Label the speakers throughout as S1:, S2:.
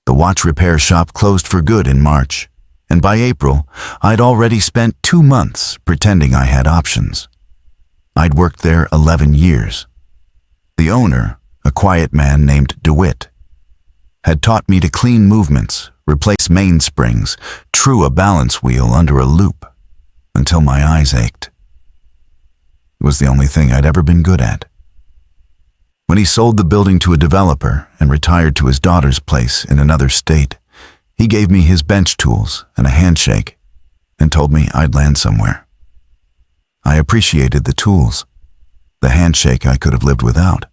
S1: The watch repair shop closed for good in March, and by April, I'd already spent 2 months pretending I had options. I'd worked there 11 years. The owner, a quiet man named DeWitt, had taught me to clean movements, replace mainsprings, true a balance wheel under a loop, until my eyes ached. It was the only thing I'd ever been good at. When he sold the building to a developer and retired to his daughter's place in another state, he gave me his bench tools and a handshake and told me I'd land somewhere. I appreciated the tools. The handshake I could have lived without.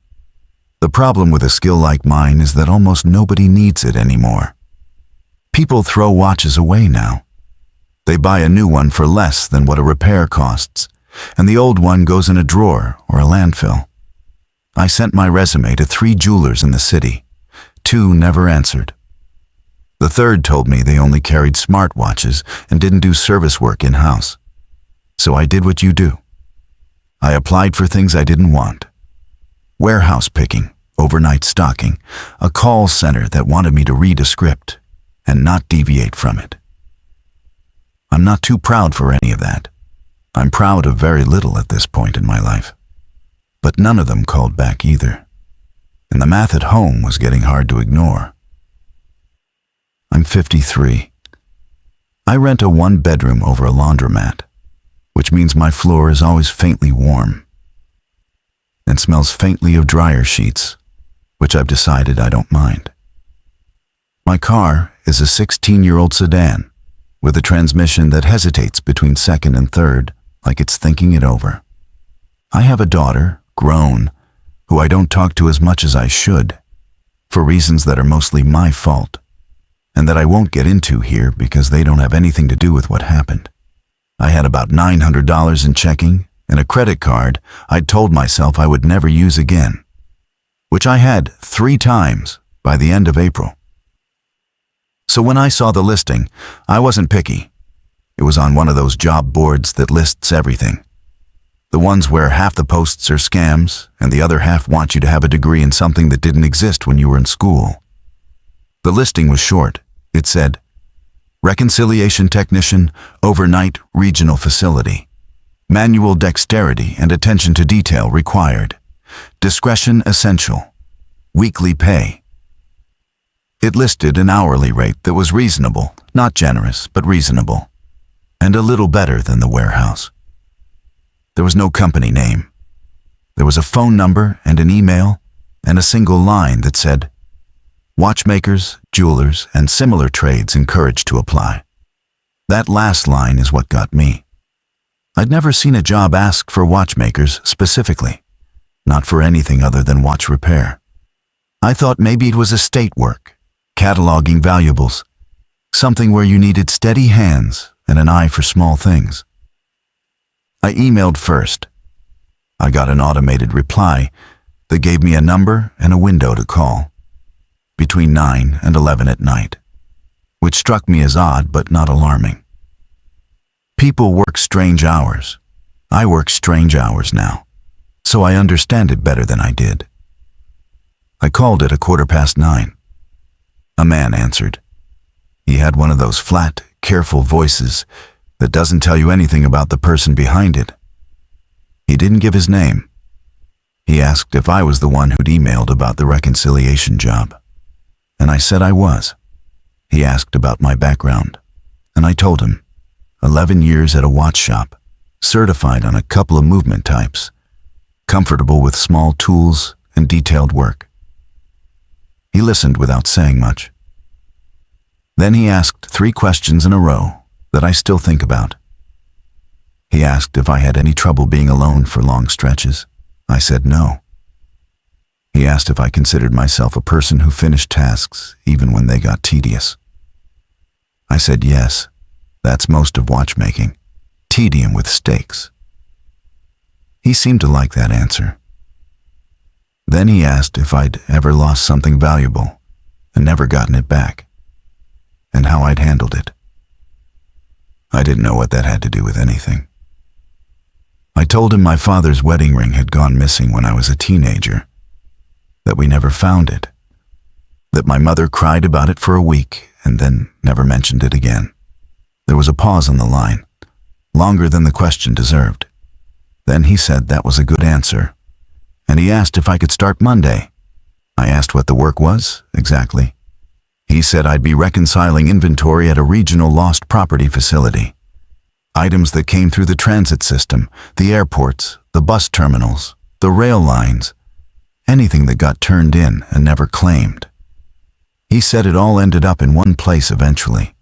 S1: The problem with a skill like mine is that almost nobody needs it anymore. People throw watches away now. They buy a new one for less than what a repair costs, and the old one goes in a drawer or a landfill. I sent my resume to 3 jewelers in the city. 2 never answered. The third told me they only carried smartwatches and didn't do service work in-house. So I did what you do. I applied for things I didn't want. Warehouse picking, overnight stocking, a call center that wanted me to read a script and not deviate from it. I'm not too proud for any of that. I'm proud of very little at this point in my life. But none of them called back either. And the math at home was getting hard to ignore. I'm 53. I rent a 1-bedroom over a laundromat, which means my floor is always faintly warm and smells faintly of dryer sheets, which I've decided I don't mind. My car is a 16-year-old sedan with a transmission that hesitates between second and third, like it's thinking it over. I have a daughter, grown, who I don't talk to as much as I should, for reasons that are mostly my fault, and that I won't get into here because they don't have anything to do with what happened. I had about $900 in checking and a credit card I'd told myself I would never use again, which I had 3 times by the end of April. So when I saw the listing, I wasn't picky. It was on one of those job boards that lists everything. The ones where half the posts are scams and the other half want you to have a degree in something that didn't exist when you were in school. The listing was short. It said, Reconciliation Technician, Overnight Regional Facility. Manual dexterity and attention to detail required. Discretion essential. Weekly pay. It listed an hourly rate that was reasonable, not generous, but reasonable, and a little better than the warehouse. There was no company name. There was a phone number and an email and a single line that said, Watchmakers, jewelers, and similar trades encouraged to apply. That last line is what got me. I'd never seen a job ask for watchmakers specifically, not for anything other than watch repair. I thought maybe it was estate work, cataloging valuables, something where you needed steady hands and an eye for small things. I emailed first. I got an automated reply that gave me a number and a window to call, between 9 and 11 at night, which struck me as odd but not alarming. People work strange hours. I work strange hours now, so I understand it better than I did. I called at 9:15. A man answered. He had one of those flat, careful voices that doesn't tell you anything about the person behind it. He didn't give his name. He asked if I was the one who'd emailed about the reconciliation job, and I said I was. He asked about my background, and I told him. 11 years at a watch shop, certified on a couple of movement types, comfortable with small tools and detailed work. He listened without saying much. Then he asked 3 questions in a row that I still think about. He asked if I had any trouble being alone for long stretches. I said no. He asked if I considered myself a person who finished tasks even when they got tedious. I said yes. That's most of watchmaking. Tedium with stakes. He seemed to like that answer. Then he asked if I'd ever lost something valuable and never gotten it back, and how I'd handled it. I didn't know what that had to do with anything. I told him my father's wedding ring had gone missing when I was a teenager, that we never found it, that my mother cried about it for a week and then never mentioned it again. There was a pause on the line, longer than the question deserved. Then he said that was a good answer, and he asked if I could start Monday. I asked what the work was, exactly. He said I'd be reconciling inventory at a regional lost property facility. Items that came through the transit system, the airports, the bus terminals, the rail lines, anything that got turned in and never claimed. He said it all ended up in one place eventually,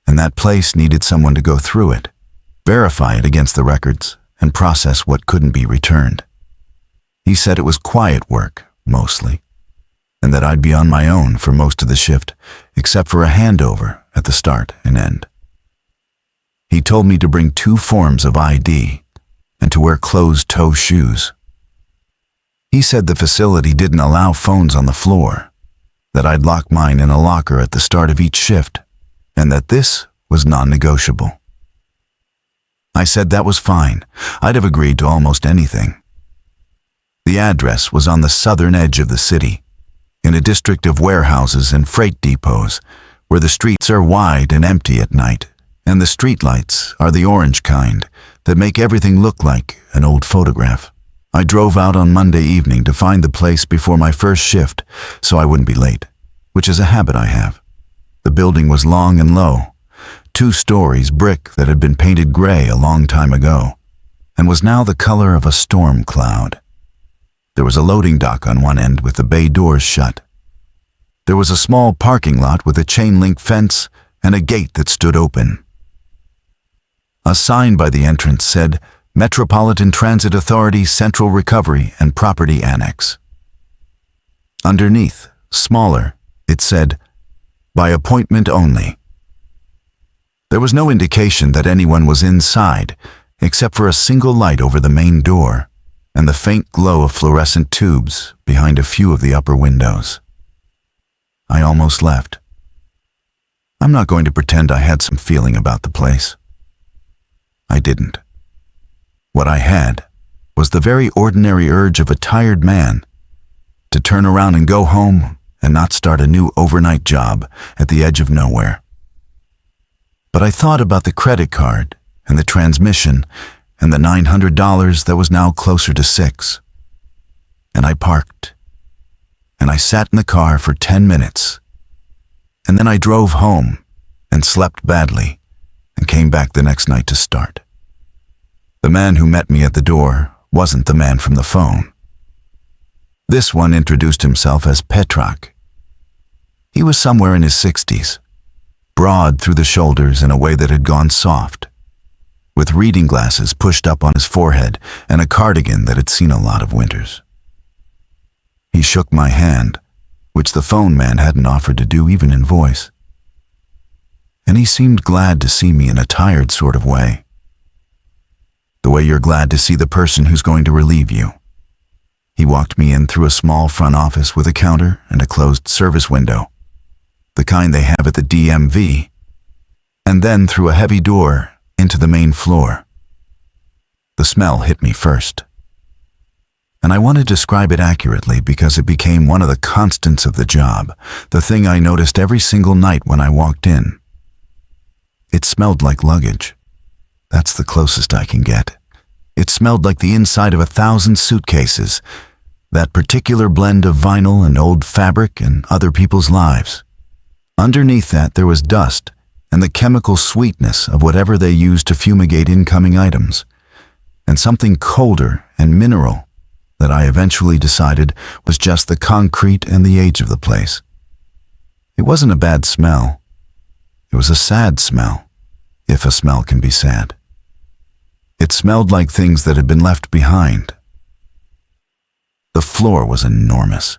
S1: and that place needed someone to go through it, verify it against the records, and process what couldn't be returned. He said it was quiet work, mostly, and that I'd be on my own for most of the shift, except for a handover at the start and end. He told me to bring 2 forms of ID and to wear closed-toe shoes. He said the facility didn't allow phones on the floor, that I'd lock mine in a locker at the start of each shift, and that this was non-negotiable. I said that was fine. I'd have agreed to almost anything. The address was on the southern edge of the city, in a district of warehouses and freight depots, where the streets are wide and empty at night, and the streetlights are the orange kind that make everything look like an old photograph. I drove out on Monday evening to find the place before my first shift so I wouldn't be late, which is a habit I have. The building was long and low, 2 stories brick that had been painted gray a long time ago, and was now the color of a storm cloud. There was a loading dock on one end with the bay doors shut. There was a small parking lot with a chain-link fence and a gate that stood open. A sign by the entrance said, Metropolitan Transit Authority Central Recovery and Property Annex. Underneath, smaller, it said, by appointment only. There was no indication that anyone was inside, except for a single light over the main door and the faint glow of fluorescent tubes behind a few of the upper windows. I almost left. I'm not going to pretend I had some feeling about the place. I didn't. What I had was the very ordinary urge of a tired man to turn around and go home and not start a new overnight job at the edge of nowhere. But I thought about the credit card and the transmission and the $900 that was now closer to $6. And I parked. And I sat in the car for 10 minutes. And then I drove home and slept badly and came back the next night to start. The man who met me at the door wasn't the man from the phone. This one introduced himself as Petrak. He was somewhere in his 60s, broad through the shoulders in a way that had gone soft, with reading glasses pushed up on his forehead and a cardigan that had seen a lot of winters. He shook my hand, which the phone man hadn't offered to do even in voice. And he seemed glad to see me in a tired sort of way. The way you're glad to see the person who's going to relieve you. He walked me in through a small front office with a counter and a closed service window, the kind they have at the DMV, and then through a heavy door into the main floor. The smell hit me first. And I want to describe it accurately because it became one of the constants of the job, the thing I noticed every single night when I walked in. It smelled like luggage. That's the closest I can get. It smelled like the inside of 1,000 suitcases, that particular blend of vinyl and old fabric and other people's lives. Underneath that there was dust and the chemical sweetness of whatever they used to fumigate incoming items, and something colder and mineral that I eventually decided was just the concrete and the age of the place. It wasn't a bad smell. It was a sad smell, if a smell can be sad. It smelled like things that had been left behind. The floor was enormous.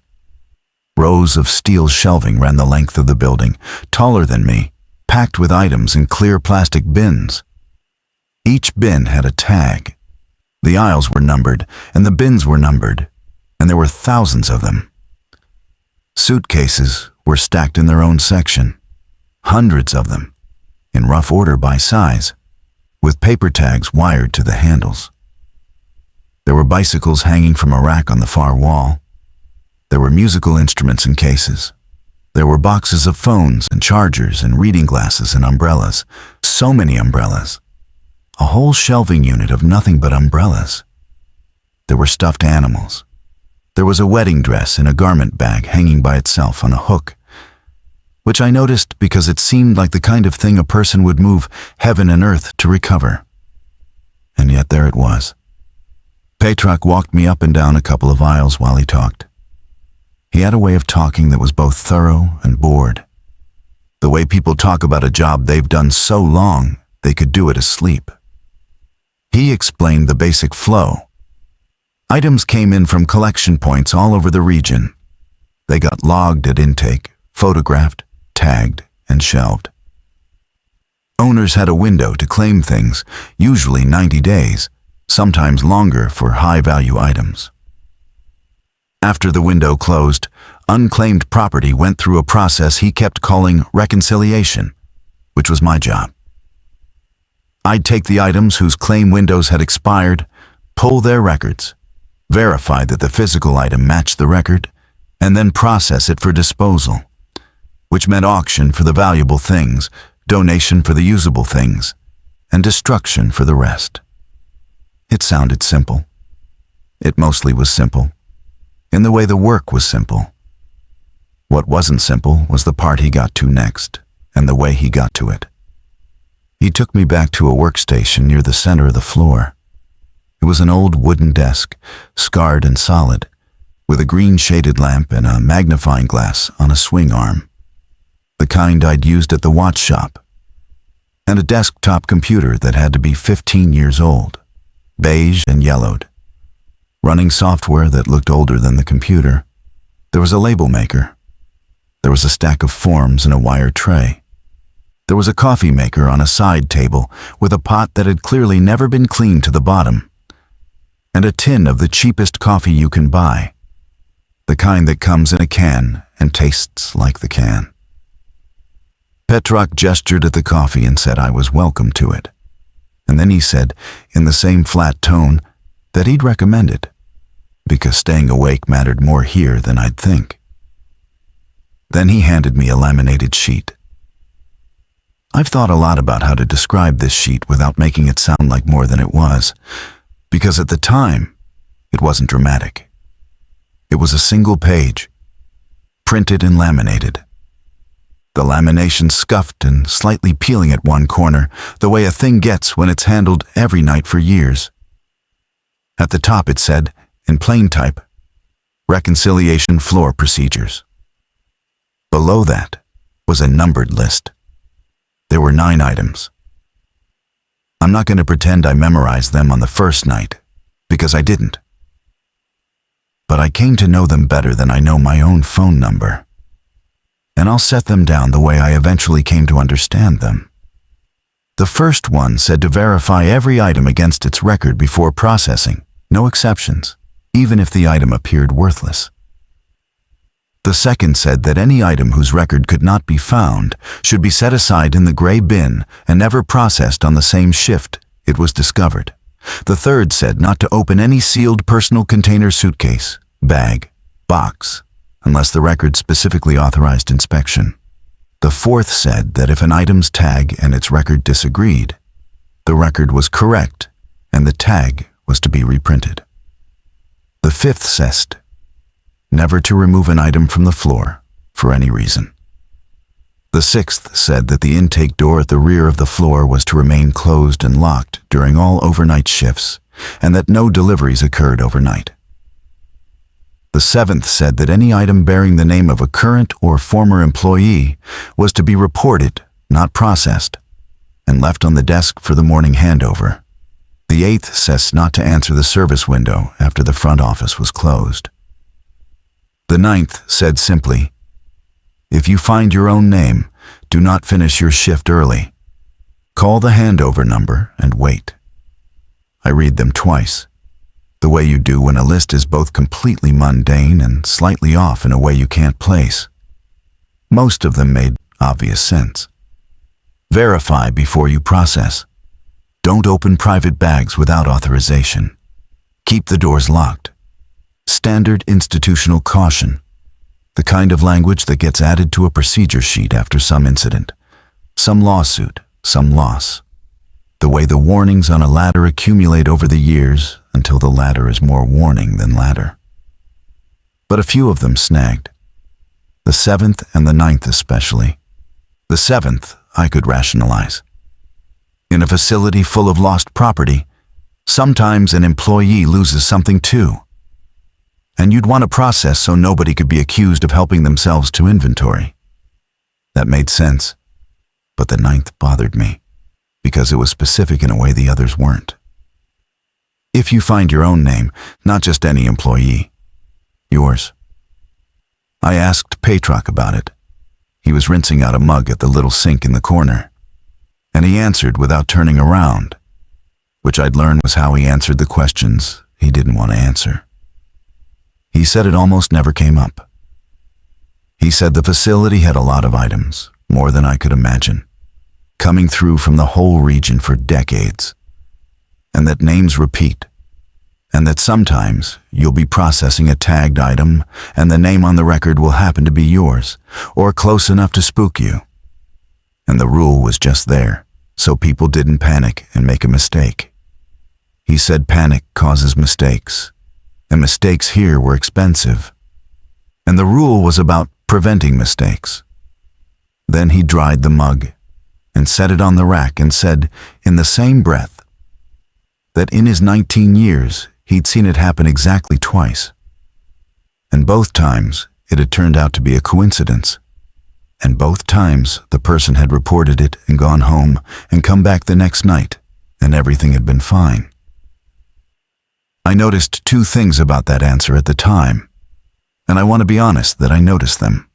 S1: Rows of steel shelving ran the length of the building, taller than me, packed with items in clear plastic bins. Each bin had a tag. The aisles were numbered, and the bins were numbered, and there were thousands of them. Suitcases were stacked in their own section, hundreds of them, in rough order by size, with paper tags wired to the handles. There were bicycles hanging from a rack on the far wall. There were musical instruments in cases, There were boxes of phones and chargers and reading glasses and umbrellas. So many umbrellas. A whole shelving unit of nothing but umbrellas. There were stuffed animals. There was a wedding dress in a garment bag hanging by itself on a hook, which I noticed because it seemed like the kind of thing a person would move heaven and earth to recover. And yet there it was. Petrak walked me up and down a couple of aisles while he talked. He had a way of talking that was both thorough and bored. The way people talk about a job they've done so long they could do it asleep. He explained the basic flow. Items came in from collection points all over the region. They got logged at intake, photographed, tagged, and shelved. Owners had a window to claim things, usually 90 days, sometimes longer for high-value items. After the window closed, unclaimed property went through a process he kept calling reconciliation, which was my job. I'd take the items whose claim windows had expired, pull their records, verify that the physical item matched the record, and then process it for disposal, which meant auction for the valuable things, donation for the usable things, and destruction for the rest. It sounded simple. It mostly was simple, in the way the work was simple. What wasn't simple was the part he got to next, and the way he got to it. He took me back to a workstation near the center of the floor. It was an old wooden desk, scarred and solid, with a green shaded lamp and a magnifying glass on a swing arm, the kind I'd used at the watch shop, and a desktop computer that had to be 15 years old, beige and yellowed, running software that looked older than the computer. There was a label maker. There was a stack of forms and a wire tray. There was a coffee maker on a side table with a pot that had clearly never been cleaned to the bottom, and a tin of the cheapest coffee you can buy, the kind that comes in a can and tastes like the can. Petrak gestured at the coffee and said I was welcome to it, and then he said, in the same flat tone, that he'd recommend it, because staying awake mattered more here than I'd think. Then he handed me a laminated sheet. I've thought a lot about how to describe this sheet without making it sound like more than it was, because at the time, it wasn't dramatic. It was a single page, printed and laminated. The lamination scuffed and slightly peeling at one corner, the way a thing gets when it's handled every night for years. At the top it said, in plain type, Reconciliation Floor Procedures. Below that was a numbered list. There were 9 items. I'm not going to pretend I memorized them on the first night, because I didn't. But I came to know them better than I know my own phone number. And I'll set them down the way I eventually came to understand them. The first one said to verify every item against its record before processing, no exceptions, even if the item appeared worthless. The second said that any item whose record could not be found should be set aside in the gray bin and never processed on the same shift it was discovered. The third said not to open any sealed personal container, suitcase, bag, box, unless the record specifically authorized inspection. The fourth said that if an item's tag and its record disagreed, the record was correct and the tag was to be reprinted. The fifth said never to remove an item from the floor for any reason. The sixth said that the intake door at the rear of the floor was to remain closed and locked during all overnight shifts, and that no deliveries occurred overnight. The seventh said that any item bearing the name of a current or former employee was to be reported, not processed, and left on the desk for the morning handover. The eighth says not to answer the service window after the front office was closed. The ninth said simply, if you find your own name, do not finish your shift early. Call the handover number and wait. I read them twice, the way you do when a list is both completely mundane and slightly off in a way you can't place. Most of them made obvious sense. Verify before you process. Don't open private bags without authorization. Keep the doors locked. Standard institutional caution. The kind of language that gets added to a procedure sheet after some incident, some lawsuit, some loss. The way the warnings on a ladder accumulate over the years until the ladder is more warning than ladder. But a few of them snagged. The 7th and the 9th especially. The 7th I could rationalize. In a facility full of lost property, sometimes an employee loses something too. And you'd want a process so nobody could be accused of helping themselves to inventory. That made sense, but the 9th bothered me, because it was specific in a way the others weren't. If you find your own name, not just any employee, yours. I asked Patrak about it. He was rinsing out a mug at the little sink in the corner, and he answered without turning around, which I'd learned was how he answered the questions he didn't want to answer. He said it almost never came up. He said the facility had a lot of items, more than I could imagine, coming through from the whole region for decades, and that names repeat, and that sometimes you'll be processing a tagged item and the name on the record will happen to be yours, or close enough to spook you. And the rule was just there, so people didn't panic and make a mistake. He said panic causes mistakes, and mistakes here were expensive. And the rule was about preventing mistakes. Then he dried the mug and set it on the rack and said, in the same breath, that in his 19 years, he'd seen it happen exactly twice. And both times, it had turned out to be a coincidence. And both times, the person had reported it and gone home and come back the next night, and everything had been fine. I noticed two things about that answer at the time, and I want to be honest that I noticed them.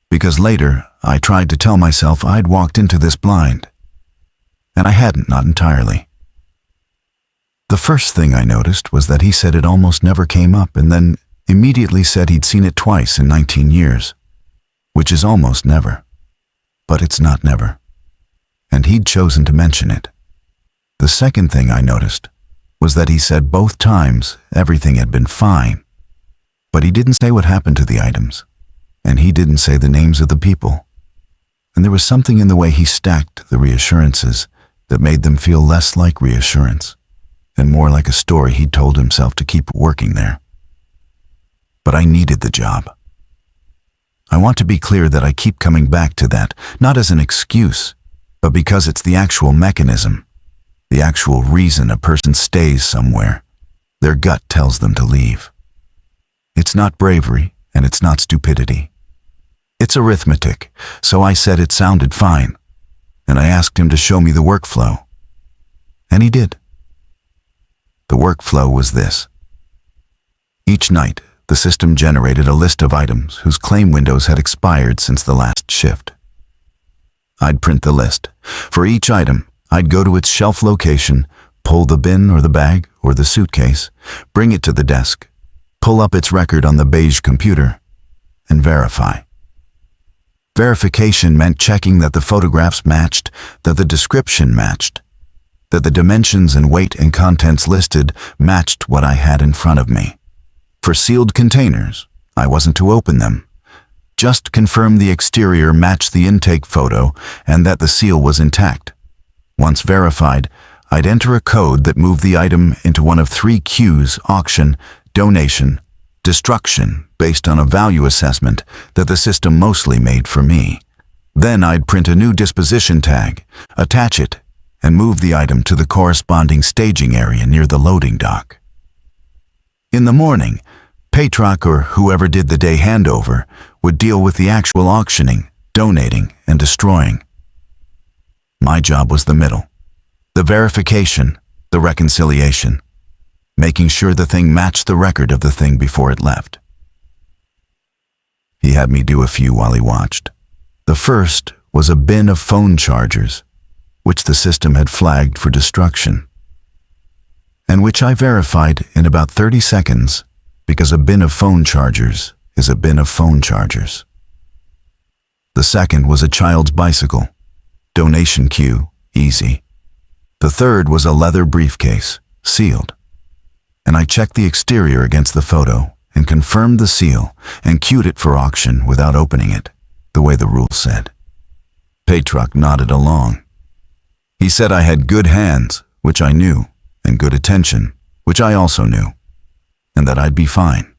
S1: Because later, I tried to tell myself I'd walked into this blind, and I hadn't, not entirely. The first thing I noticed was that he said it almost never came up and then immediately said he'd seen it twice in 19 years, which is almost never, but it's not never, and he'd chosen to mention it. The second thing I noticed was that he said both times everything had been fine, but he didn't say what happened to the items, and he didn't say the names of the people. And there was something in the way he stacked the reassurances that made them feel less like reassurance and more like a story he'd told himself to keep working there. But I needed the job. I want to be clear that I keep coming back to that, not as an excuse, but because it's the actual mechanism, the actual reason a person stays somewhere. Their gut tells them to leave. It's not bravery, and it's not stupidity. It's arithmetic, so I said it sounded fine, and I asked him to show me the workflow. And he did. The workflow was this. Each night, the system generated a list of items whose claim windows had expired since the last shift. I'd print the list. For each item, I'd go to its shelf location, pull the bin or the bag or the suitcase, bring it to the desk, pull up its record on the beige computer, and verify. Verification meant checking that the photographs matched, that the description matched, that the dimensions and weight and contents listed matched what I had in front of me. For sealed containers, I wasn't to open them. Just confirm the exterior matched the intake photo and that the seal was intact. Once verified, I'd enter a code that moved the item into one of 3 queues: auction, donation, destruction, based on a value assessment that the system mostly made for me. Then I'd print a new disposition tag, attach it, and move the item to the corresponding staging area near the loading dock. In the morning, Patrak or whoever did the day handover would deal with the actual auctioning, donating, and destroying. My job was the middle, the verification, the reconciliation, making sure the thing matched the record of the thing before it left. He had me do a few while he watched. The first was a bin of phone chargers, which the system had flagged for destruction, and which I verified in about 30 seconds because a bin of phone chargers is a bin of phone chargers. The second was a child's bicycle, donation queue, easy. The third was a leather briefcase, sealed, and I checked the exterior against the photo and confirmed the seal and queued it for auction without opening it, the way the rule said. Petrak nodded along. He said I had good hands, which I knew, and good attention, which I also knew, and that I'd be fine.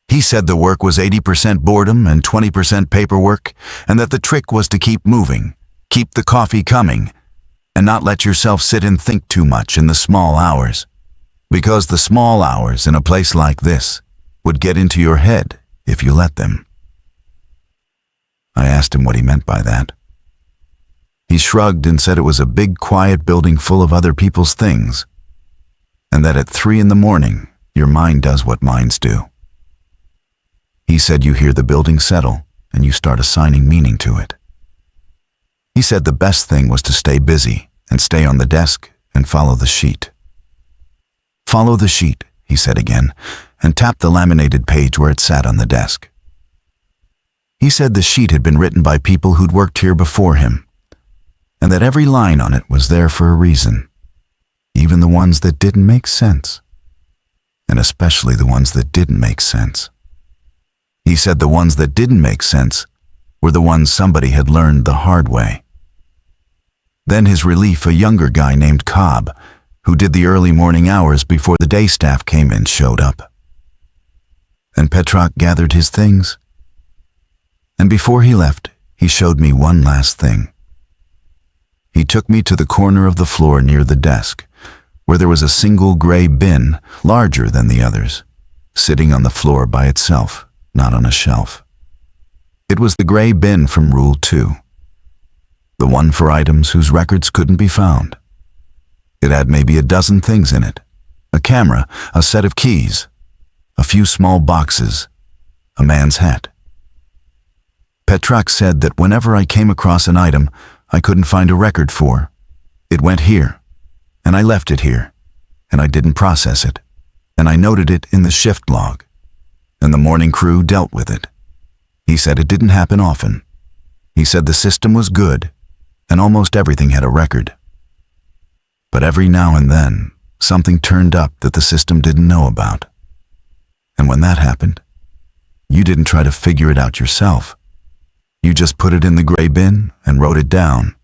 S1: He said the work was 80% boredom and 20% paperwork, and that the trick was to keep moving, keep the coffee coming, and not let yourself sit and think too much in the small hours, because the small hours in a place like this would get into your head if you let them. I asked him what he meant by that. He shrugged and said it was a big, quiet building full of other people's things, and that at 3 a.m, your mind does what minds do. He said you hear the building settle and you start assigning meaning to it. He said the best thing was to stay busy and stay on the desk and follow the sheet. Follow the sheet, he said again, and tapped the laminated page where it sat on the desk. He said the sheet had been written by people who'd worked here before him, and that every line on it was there for a reason, even the ones that didn't make sense, and especially the ones that didn't make sense. He said the ones that didn't make sense were the ones somebody had learned the hard way. Then his relief, a younger guy named Cobb, who did the early morning hours before the day staff came in, showed up. And Petrak gathered his things. And before he left, he showed me one last thing. He took me to the corner of the floor near the desk, where there was a single gray bin, larger than the others, sitting on the floor by itself, not on a shelf. It was the gray bin from Rule 2, the one for items whose records couldn't be found. It had maybe a dozen things in it: a camera, a set of keys, a few small boxes, a man's hat. Petrak said that whenever I came across an item I couldn't find a record for, it went here, and I left it here, and I didn't process it, and I noted it in the shift log, and the morning crew dealt with it. He said it didn't happen often. He said the system was good, and almost everything had a record. But every now and then, something turned up that the system didn't know about. And when that happened, you didn't try to figure it out yourself. You just put it in the gray bin and wrote it down,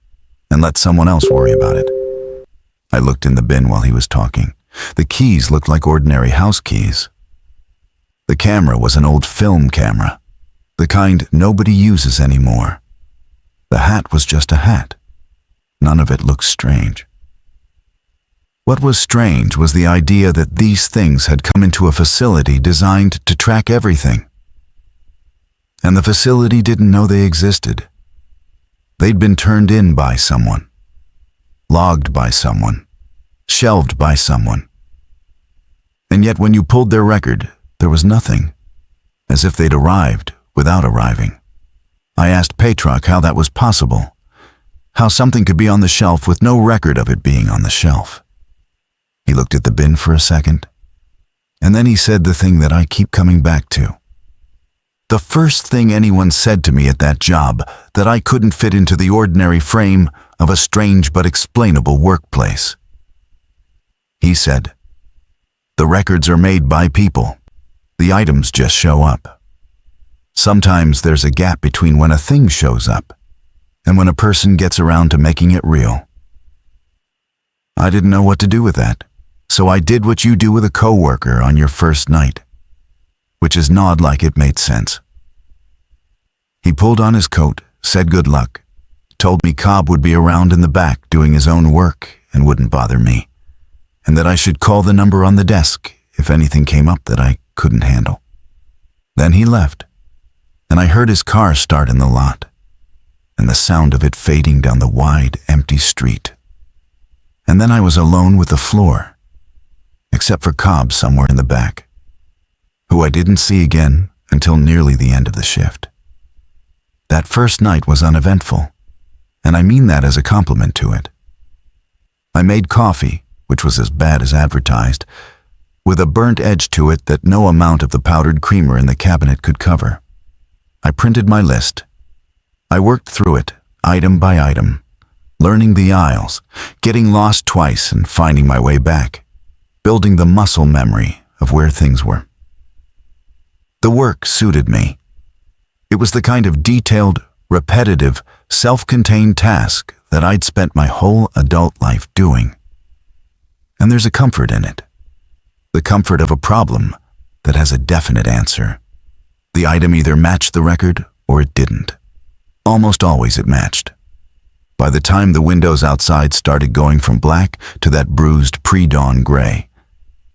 S1: and let someone else worry about it. I looked in the bin while he was talking. The keys looked like ordinary house keys. The camera was an old film camera, the kind nobody uses anymore. The hat was just a hat. None of it looked strange. What was strange was the idea that these things had come into a facility designed to track everything. And the facility didn't know they existed. They'd been turned in by someone, logged by someone, shelved by someone. And yet when you pulled their record, there was nothing, as if they'd arrived without arriving. I asked Petrak how that was possible, how something could be on the shelf with no record of it being on the shelf. He looked at the bin for a second, and then he said the thing that I keep coming back to. The first thing anyone said to me at that job, that I couldn't fit into the ordinary frame of a strange but explainable workplace. He said, "The records are made by people. The items just show up. Sometimes there's a gap between when a thing shows up and when a person gets around to making it real." I didn't know what to do with that, so I did what you do with a coworker on your first night, which is nod like it made sense. He pulled on his coat, said good luck, told me Cobb would be around in the back doing his own work and wouldn't bother me, and that I should call the number on the desk if anything came up that I couldn't handle. Then he left, and I heard his car start in the lot, and the sound of it fading down the wide, empty street. And then I was alone with the floor, except for Cobb somewhere in the back, who I didn't see again until nearly the end of the shift. That first night was uneventful, and I mean that as a compliment to it. I made coffee, which was as bad as advertised, with a burnt edge to it that no amount of the powdered creamer in the cabinet could cover. I printed my list. I worked through it, item by item, learning the aisles, getting lost twice and finding my way back, building the muscle memory of where things were. The work suited me. It was the kind of detailed, repetitive, self-contained task that I'd spent my whole adult life doing. And there's a comfort in it. The comfort of a problem that has a definite answer. The item either matched the record or it didn't. Almost always it matched. By the time the windows outside started going from black to that bruised pre-dawn gray,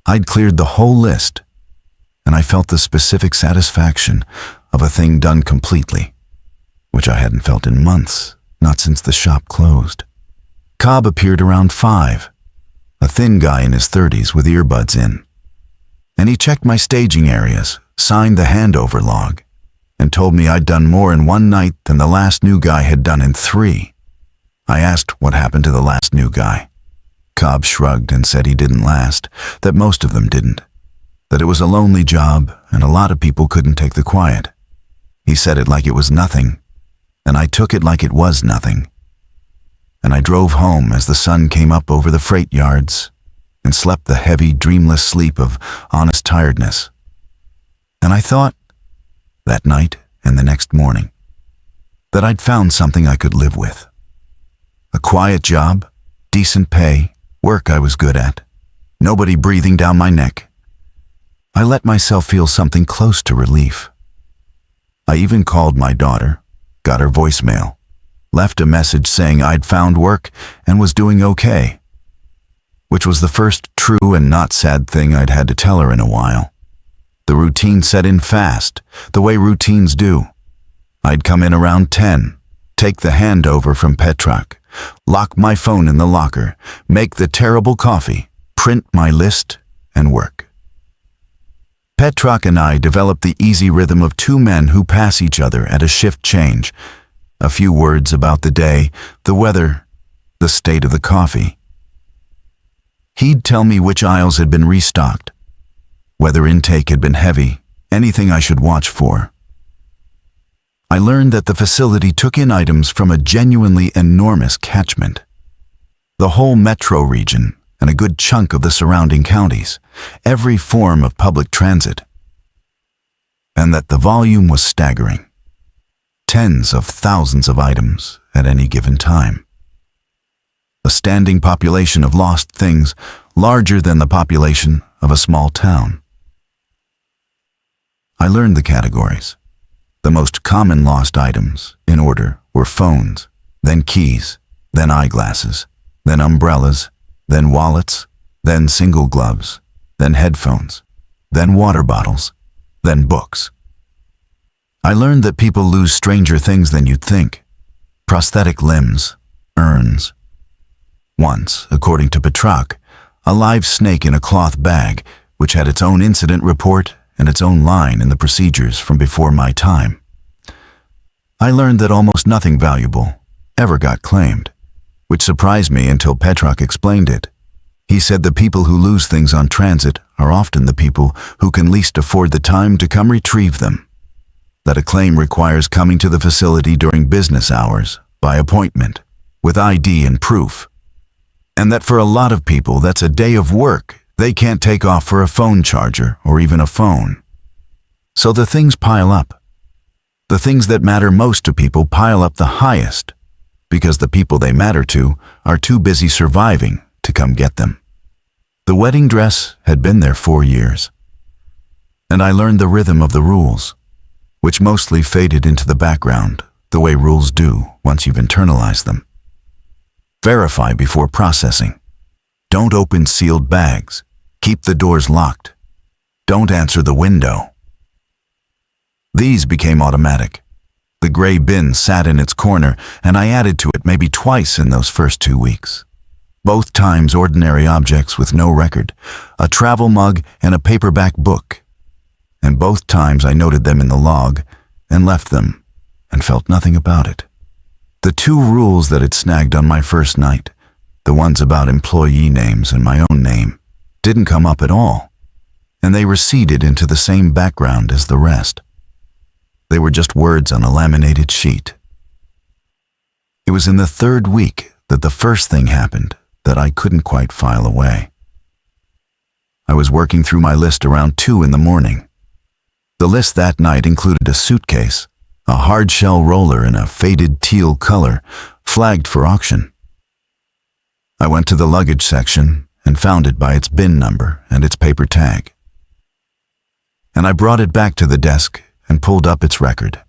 S1: I'd cleared the whole list, and I felt the specific satisfaction of a thing done completely, which I hadn't felt in months, not since the shop closed. Cobb appeared around 5, a thin guy in his 30s with earbuds in. And he checked my staging areas, signed the handover log, and told me I'd done more in one night than the last new guy had done in 3. I asked what happened to the last new guy. Cobb shrugged and said he didn't last, that most of them didn't, that it was a lonely job and a lot of people couldn't take the quiet. He said it like it was nothing, and I took it like it was nothing. And I drove home as the sun came up over the freight yards and slept the heavy, dreamless sleep of honest tiredness. And I thought, that night and the next morning, that I'd found something I could live with. A quiet job, decent pay, work I was good at, nobody breathing down my neck. I let myself feel something close to relief. I even called my daughter, got her voicemail, left a message saying I'd found work and was doing okay, which was the first true and not sad thing I'd had to tell her in a while. The routine set in fast, the way routines do. I'd come in around 10, take the handover from Petrak, lock my phone in the locker, make the terrible coffee, print my list, and work. Petrak and I developed the easy rhythm of 2 men who pass each other at a shift change. A few words about the day, the weather, the state of the coffee. He'd tell me which aisles had been restocked, whether intake had been heavy, anything I should watch for. I learned that the facility took in items from a genuinely enormous catchment. The whole metro region and a good chunk of the surrounding counties, every form of public transit. And that the volume was staggering. Tens of thousands of items at any given time. A standing population of lost things larger than the population of a small town. I learned the categories. The most common lost items, in order, were phones, then keys, then eyeglasses, then umbrellas, then wallets, then single gloves, then headphones, then water bottles, then books. I learned that people lose stranger things than you'd think. Prosthetic limbs, urns. Once, according to Petrak, a live snake in a cloth bag, which had its own incident report and its own line in the procedures from before my time. I learned that almost nothing valuable ever got claimed, which surprised me until Petrak explained it. He said the people who lose things on transit are often the people who can least afford the time to come retrieve them. That a claim requires coming to the facility during business hours, by appointment, with ID and proof. And that for a lot of people that's a day of work they can't take off for a phone charger or even a phone. So the things pile up. The things that matter most to people pile up the highest, because the people they matter to are too busy surviving to come get them. The wedding dress had been there 4 years. And I learned the rhythm of the rules, which mostly faded into the background, the way rules do once you've internalized them. Verify before processing. Don't open sealed bags. Keep the doors locked. Don't answer the window. These became automatic. The gray bin sat in its corner, and I added to it maybe twice in those first 2 weeks. Both times ordinary objects with no record, a travel mug and a paperback book. And both times I noted them in the log and left them and felt nothing about it. The 2 rules that had snagged on my first night, the ones about employee names and my own name, didn't come up at all, and they receded into the same background as the rest. They were just words on a laminated sheet. It was in the 3rd week that the first thing happened that I couldn't quite file away. I was working through my list around 2 in the morning. The list that night included a suitcase, a hard-shell roller in a faded teal color, flagged for auction. I went to the luggage section and found it by its bin number and its paper tag. And I brought it back to the desk and pulled up its record.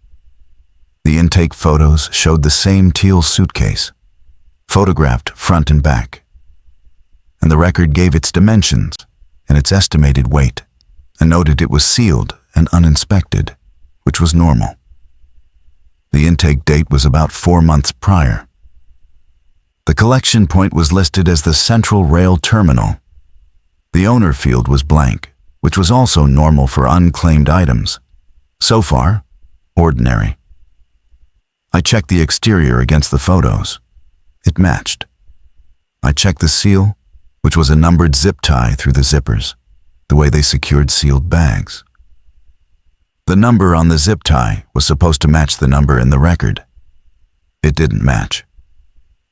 S1: The intake photos showed the same teal suitcase, photographed front and back. And the record gave its dimensions and its estimated weight, and noted it was sealed and uninspected, which was normal. The intake date was about 4 months prior. The collection point was listed as the Central Rail Terminal. The owner field was blank, which was also normal for unclaimed items. So far, ordinary. I checked the exterior against the photos. It matched. I checked the seal, which was a numbered zip tie through the zippers, the way they secured sealed bags. The number on the zip tie was supposed to match the number in the record. It didn't match.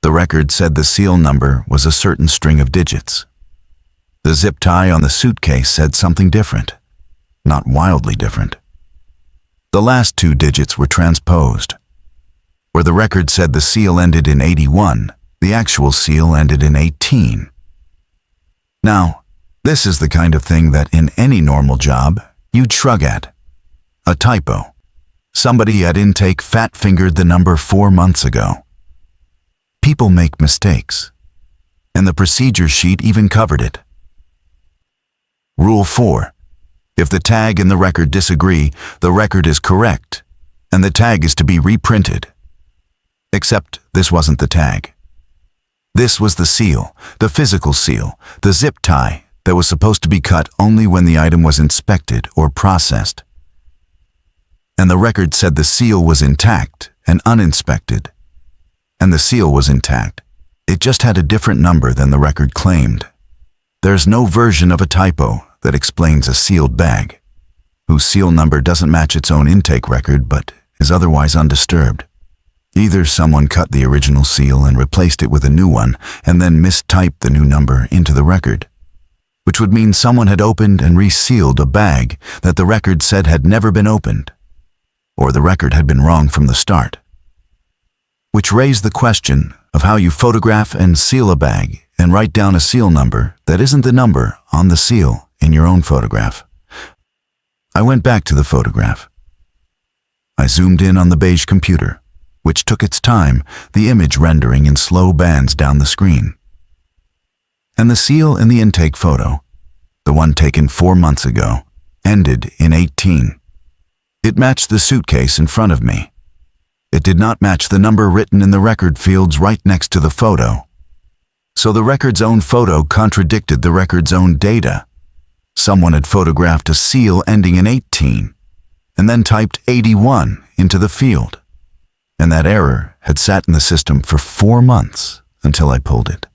S1: The record said the seal number was a certain string of digits. The zip tie on the suitcase said something different, not wildly different. The last 2 digits were transposed. Where the record said the seal ended in 81, the actual seal ended in 18. Now, this is the kind of thing that in any normal job you'd shrug at. A typo. Somebody at intake fat-fingered the number 4 months ago. People make mistakes, and the procedure sheet even covered it. Rule 4. If the tag and the record disagree, the record is correct, and the tag is to be reprinted. Except this wasn't the tag. This was the seal, the physical seal, the zip tie that was supposed to be cut only when the item was inspected or processed. And the record said the seal was intact and uninspected. And the seal was intact. It just had a different number than the record claimed. There's no version of a typo that explains a sealed bag, whose seal number doesn't match its own intake record but is otherwise undisturbed. Either someone cut the original seal and replaced it with a new one and then mistyped the new number into the record, which would mean someone had opened and resealed a bag that the record said had never been opened, or the record had been wrong from the start. Which raised the question of how you photograph and seal a bag and write down a seal number that isn't the number on the seal in your own photograph. I went back to the photograph. I zoomed in on the beige computer, which took its time, the image rendering in slow bands down the screen. And the seal in the intake photo, the one taken 4 months ago, ended in 18. It matched the suitcase in front of me. It did not match the number written in the record fields right next to the photo. So the record's own photo contradicted the record's own data. Someone had photographed a seal ending in 18, and then typed 81 into the field. And that error had sat in the system for 4 months until I pulled it.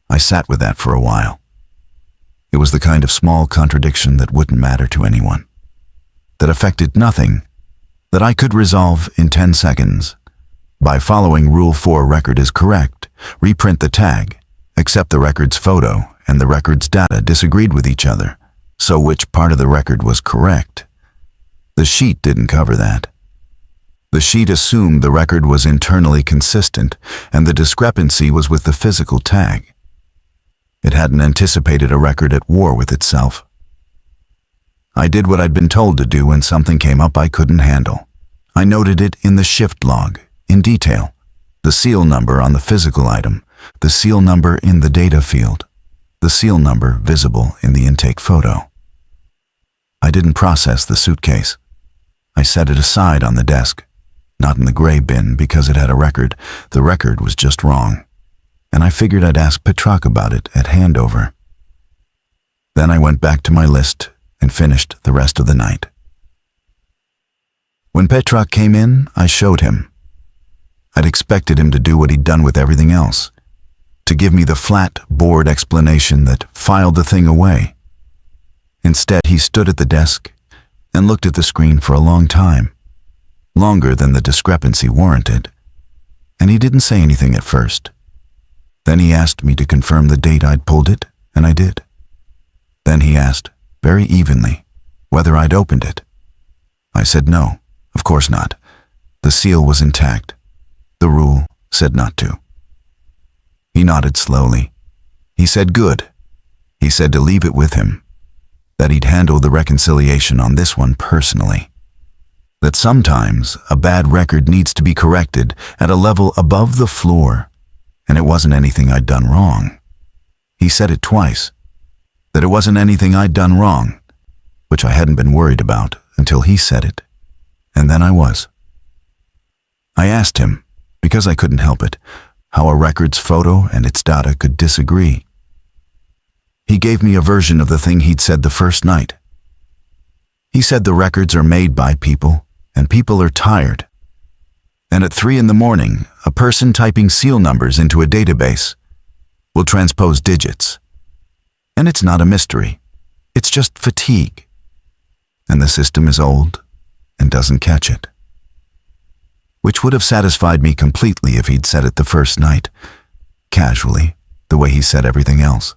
S1: I sat with that for a while. It was the kind of small contradiction that wouldn't matter to anyone, that affected nothing, that I could resolve in 10 seconds. By following Rule 4, record is correct, reprint the tag, accept the record's photo and the record's data disagreed with each other, so which part of the record was correct? The sheet didn't cover that. The sheet assumed the record was internally consistent and the discrepancy was with the physical tag. It hadn't anticipated a record at war with itself. I did what I'd been told to do when something came up I couldn't handle. I noted it in the shift log, in detail. The seal number on the physical item, the seal number in the data field, the seal number visible in the intake photo. I didn't process the suitcase. I set it aside on the desk, not in the gray bin because it had a record. The record was just wrong, and I figured I'd ask Petrak about it at handover. Then I went back to my list and finished the rest of the night. When Petrak came in, I showed him. I'd expected him to do what he'd done with everything else, to give me the flat, bored explanation that filed the thing away. Instead, he stood at the desk and looked at the screen for a long time, longer than the discrepancy warranted, and he didn't say anything at first. Then he asked me to confirm the date I'd pulled it, and I did. Then he asked, very evenly, whether I'd opened it, I said no, of course not. The seal was intact. The rule said not to. He nodded slowly. He said good. He said to leave it with him, that he'd handle the reconciliation on this one personally. That sometimes a bad record needs to be corrected at a level above the floor, and it wasn't anything I'd done wrong. He said it twice, that it wasn't anything I'd done wrong, which I hadn't been worried about until he said it, and then I was. I asked him, because I couldn't help it, how a record's photo and its data could disagree. He gave me a version of the thing he'd said the first night. He said the records are made by people, and people are tired. And at 3 a.m, a person typing seal numbers into a database will transpose digits. And it's not a mystery. It's just fatigue. And the system is old and doesn't catch it. Which would have satisfied me completely if he'd said it the first night, casually, the way he said everything else.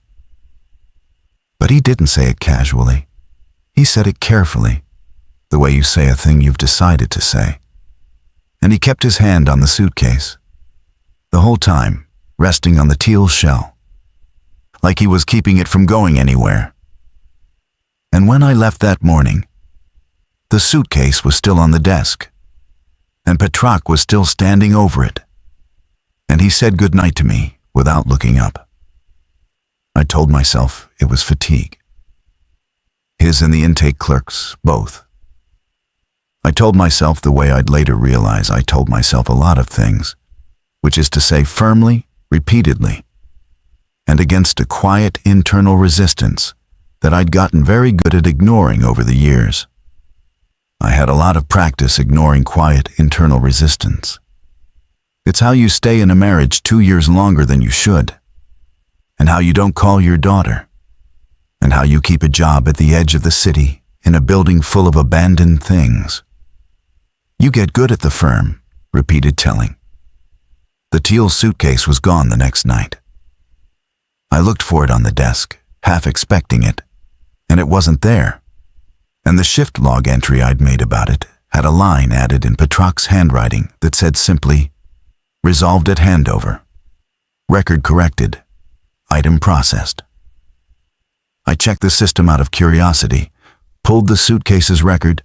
S1: But he didn't say it casually. He said it carefully, the way you say a thing you've decided to say. And he kept his hand on the suitcase, the whole time resting on the teal shell, like he was keeping it from going anywhere. And when I left that morning, the suitcase was still on the desk, and Petrak was still standing over it, and he said goodnight to me without looking up. I told myself it was fatigue. His and the intake clerk's, both. I told myself the way I'd later realize I told myself a lot of things, which is to say firmly, repeatedly, and against a quiet internal resistance that I'd gotten very good at ignoring over the years. I had a lot of practice ignoring quiet internal resistance. It's how you stay in a marriage 2 years longer than you should, and how you don't call your daughter, and how you keep a job at the edge of the city in a building full of abandoned things. You get good at the firm, repeated telling. The teal suitcase was gone the next night. I looked for it on the desk, half expecting it, and it wasn't there. And the shift log entry I'd made about it had a line added in Petrak's handwriting that said simply, resolved at handover. Record corrected. Item processed. I checked the system out of curiosity, pulled the suitcase's record,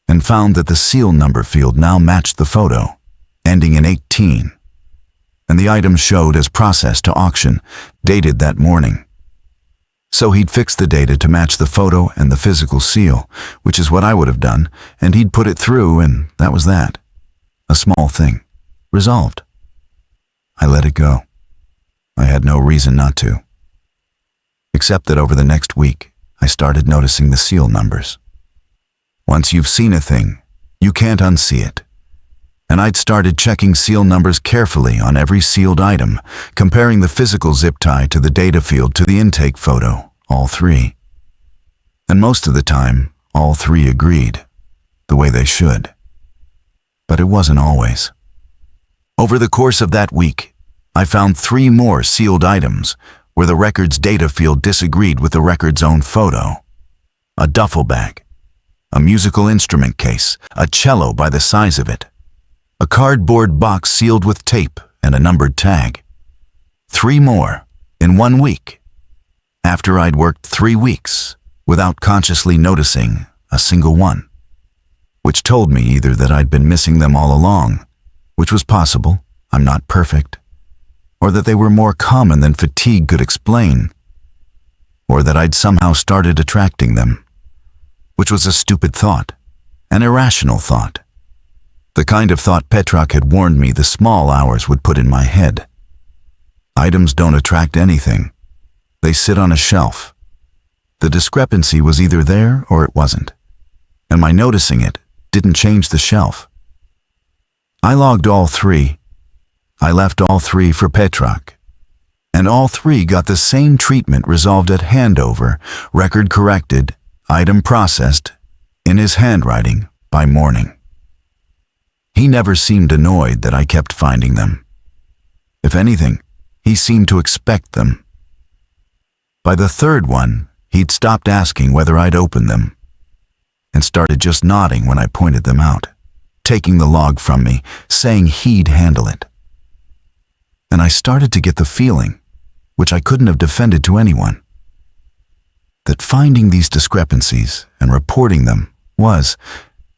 S1: and found that the seal number field now matched the photo, ending in 18, and the item showed as processed to auction, dated that morning. So he'd fixed the data to match the photo and the physical seal, which is what I would have done, and he'd put it through, and that was that. A small thing. Resolved. I let it go. I had no reason not to. Except that over the next week, I started noticing the seal numbers. Once you've seen a thing, you can't unsee it. And I'd started checking seal numbers carefully on every sealed item, comparing the physical zip tie to the data field to the intake photo, all three. And most of the time, all three agreed, the way they should. But it wasn't always. Over the course of that week, I found 3 more sealed items where the record's data field disagreed with the record's own photo. A duffel bag, a musical instrument case, a cello by the size of it, a cardboard box sealed with tape and a numbered tag. 3 more in 1 week, after I'd worked 3 weeks without consciously noticing a single one, which told me either that I'd been missing them all along, which was possible, I'm not perfect, or that they were more common than fatigue could explain, or that I'd somehow started attracting them, which was a stupid thought, an irrational thought, the kind of thought Petrak had warned me the small hours would put in my head. Items don't attract anything. They sit on a shelf. The discrepancy was either there or it wasn't, and my noticing it didn't change the shelf. I logged all 3. I left all 3 for Petrak, and all 3 got the same treatment resolved at handover, record corrected, item processed, in his handwriting by morning. He never seemed annoyed that I kept finding them. If anything, he seemed to expect them. By the 3rd one, he'd stopped asking whether I'd opened them, and started just nodding when I pointed them out, taking the log from me, saying he'd handle it. And I started to get the feeling, which I couldn't have defended to anyone, that finding these discrepancies and reporting them was,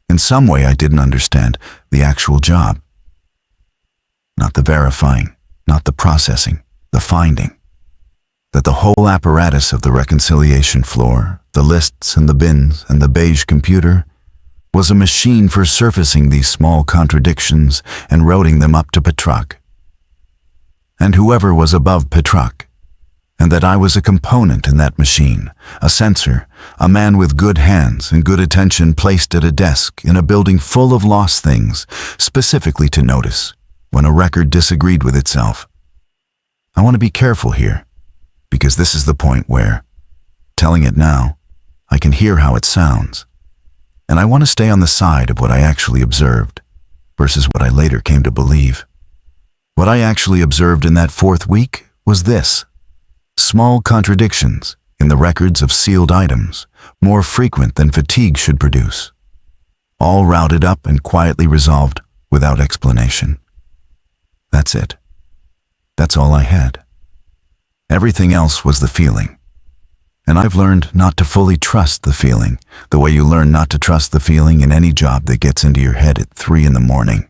S1: in some way I didn't understand, the actual job. Not the verifying, not the processing, the finding. That the whole apparatus of the reconciliation floor, the lists and the bins and the beige computer, was a machine for surfacing these small contradictions and routing them up to Petrarch. And whoever was above Petrarch, and that I was a component in that machine, a sensor, a man with good hands and good attention placed at a desk in a building full of lost things, specifically to notice when a record disagreed with itself. I want to be careful here, because this is the point where, telling it now, I can hear how it sounds, and I want to stay on the side of what I actually observed versus what I later came to believe. What I actually observed in that 4th week was this: small contradictions in the records of sealed items, more frequent than fatigue should produce, all routed up and quietly resolved without explanation. That's it. That's all I had. Everything else was the feeling. And I've learned not to fully trust the feeling, the way you learn not to trust the feeling in any job that gets into your head at 3 a.m.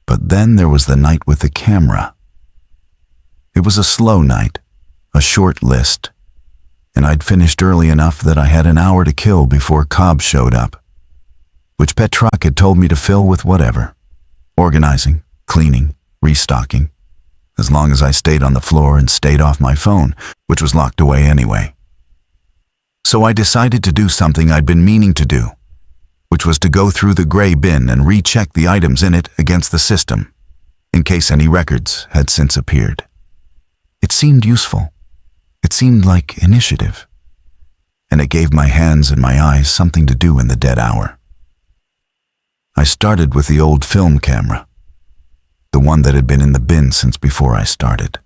S1: But then there was the night with the camera. It was a slow night, a short list, and I'd finished early enough that I had an hour to kill before Cobb showed up, which Petrarch had told me to fill with whatever, organizing, cleaning, restocking, as long as I stayed on the floor and stayed off my phone, which was locked away anyway. So I decided to do something I'd been meaning to do, which was to go through the gray bin and recheck the items in it against the system, in case any records had since appeared. It seemed useful. It seemed like initiative. And it gave my hands and my eyes something to do in the dead hour. I started with the old film camera, the one that had been in the bin since before I started.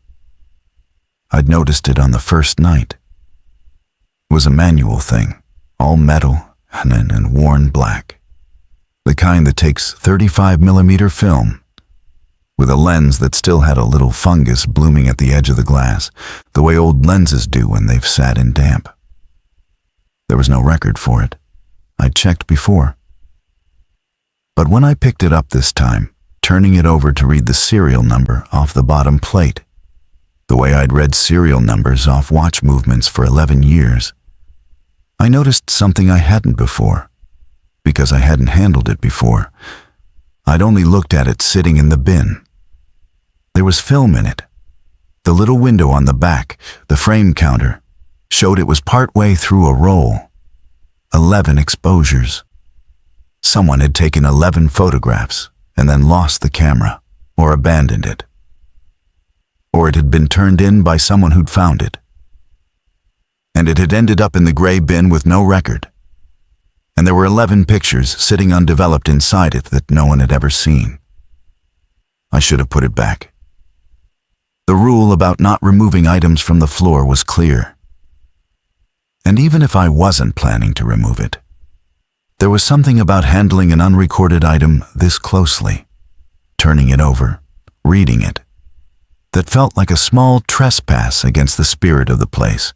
S1: I'd noticed it on the first night. It was a manual thing, all metal and worn black. The kind that takes 35mm film, with a lens that still had a little fungus blooming at the edge of the glass, the way old lenses do when they've sat in damp. There was no record for it. I'd checked before. But when I picked it up this time, turning it over to read the serial number off the bottom plate, the way I'd read serial numbers off watch movements for 11 years, I noticed something I hadn't before, because I hadn't handled it before. I'd only looked at it sitting in the bin. There was film in it. The little window on the back, the frame counter, showed it was partway through a roll. 11 exposures. Someone had taken 11 photographs and then lost the camera, or abandoned it. Or it had been turned in by someone who'd found it. And it had ended up in the gray bin with no record. And there were 11 pictures sitting undeveloped inside it that no one had ever seen. I should have put it back. The rule about not removing items from the floor was clear. And even if I wasn't planning to remove it, there was something about handling an unrecorded item this closely, turning it over, reading it, that felt like a small trespass against the spirit of the place,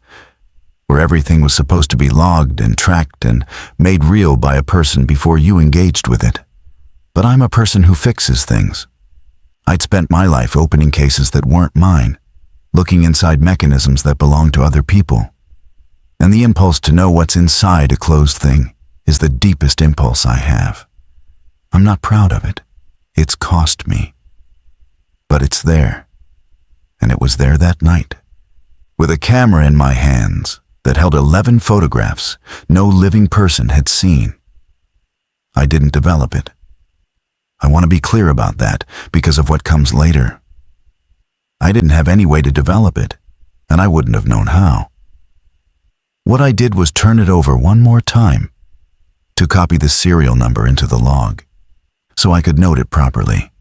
S1: where everything was supposed to be logged and tracked and made real by a person before you engaged with it. But I'm a person who fixes things. I'd spent my life opening cases that weren't mine, looking inside mechanisms that belong to other people. And the impulse to know what's inside a closed thing is the deepest impulse I have. I'm not proud of it. It's cost me. But it's there. And it was there that night, with a camera in my hands that held 11 photographs no living person had seen. I didn't develop it. I want to be clear about that because of what comes later. I didn't have any way to develop it, and I wouldn't have known how. What I did was turn it over one more time to copy the serial number into the log so I could note it properly.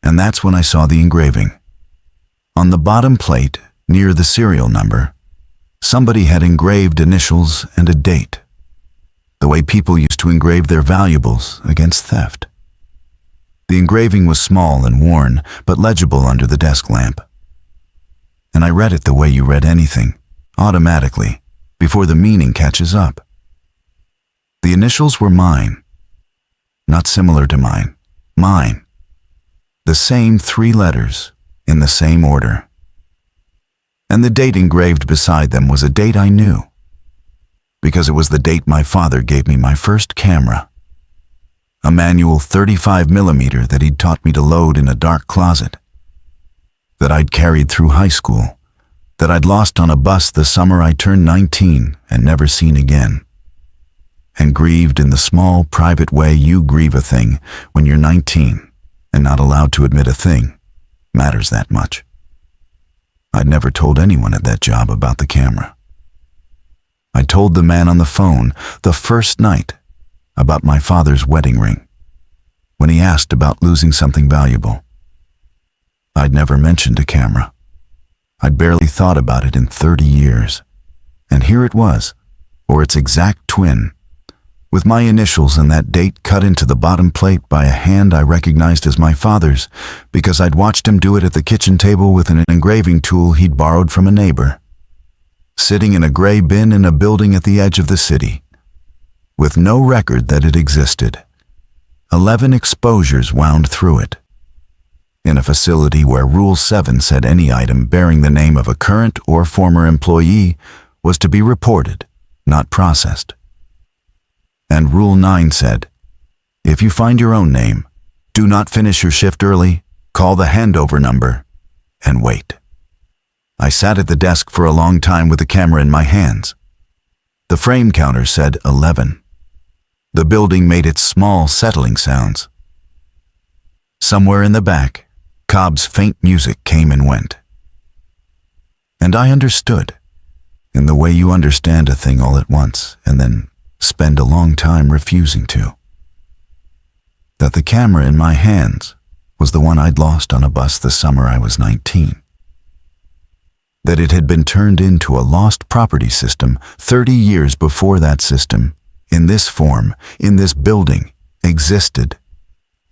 S1: And that's when I saw the engraving. On the bottom plate, near the serial number, somebody had engraved initials and a date. the way people used to engrave their valuables against theft. The engraving was small and worn, but legible under the desk lamp. And I read it the way you read anything, automatically, before the meaning catches up. The initials were mine. Not similar to mine. Mine. The same 3 letters, in the same order. And the date engraved beside them was a date I knew, because it was the date my father gave me my first camera. A manual 35mm that he'd taught me to load in a dark closet, that I'd carried through high school, that I'd lost on a bus the summer I turned 19 and never seen again, and grieved in the small, private way you grieve a thing when you're 19 and not allowed to admit a thing matters that much. I'd never told anyone at that job about the camera. I told the man on the phone the first night about my father's wedding ring, when he asked about losing something valuable. I'd never mentioned a camera. I'd barely thought about it in 30 years. And here it was, or its exact twin, with my initials and that date cut into the bottom plate by a hand I recognized as my father's, because I'd watched him do it at the kitchen table with an engraving tool he'd borrowed from a neighbor, sitting in a gray bin in a building at the edge of the city, with no record that it existed. 11 exposures wound through it, in a facility where Rule 7 said any item bearing the name of a current or former employee was to be reported, not processed. And Rule 9 said, if you find your own name, do not finish your shift early, call the handover number, and wait. I sat at the desk for a long time with the camera in my hands. The frame counter said 11. The building made its small, settling sounds. Somewhere in the back, Cobb's faint music came and went. And I understood, in the way you understand a thing all at once and then spend a long time refusing to, that the camera in my hands was the one I'd lost on a bus the summer I was 19. That it had been turned into a lost property system 30 years before that system, in this form, in this building, existed,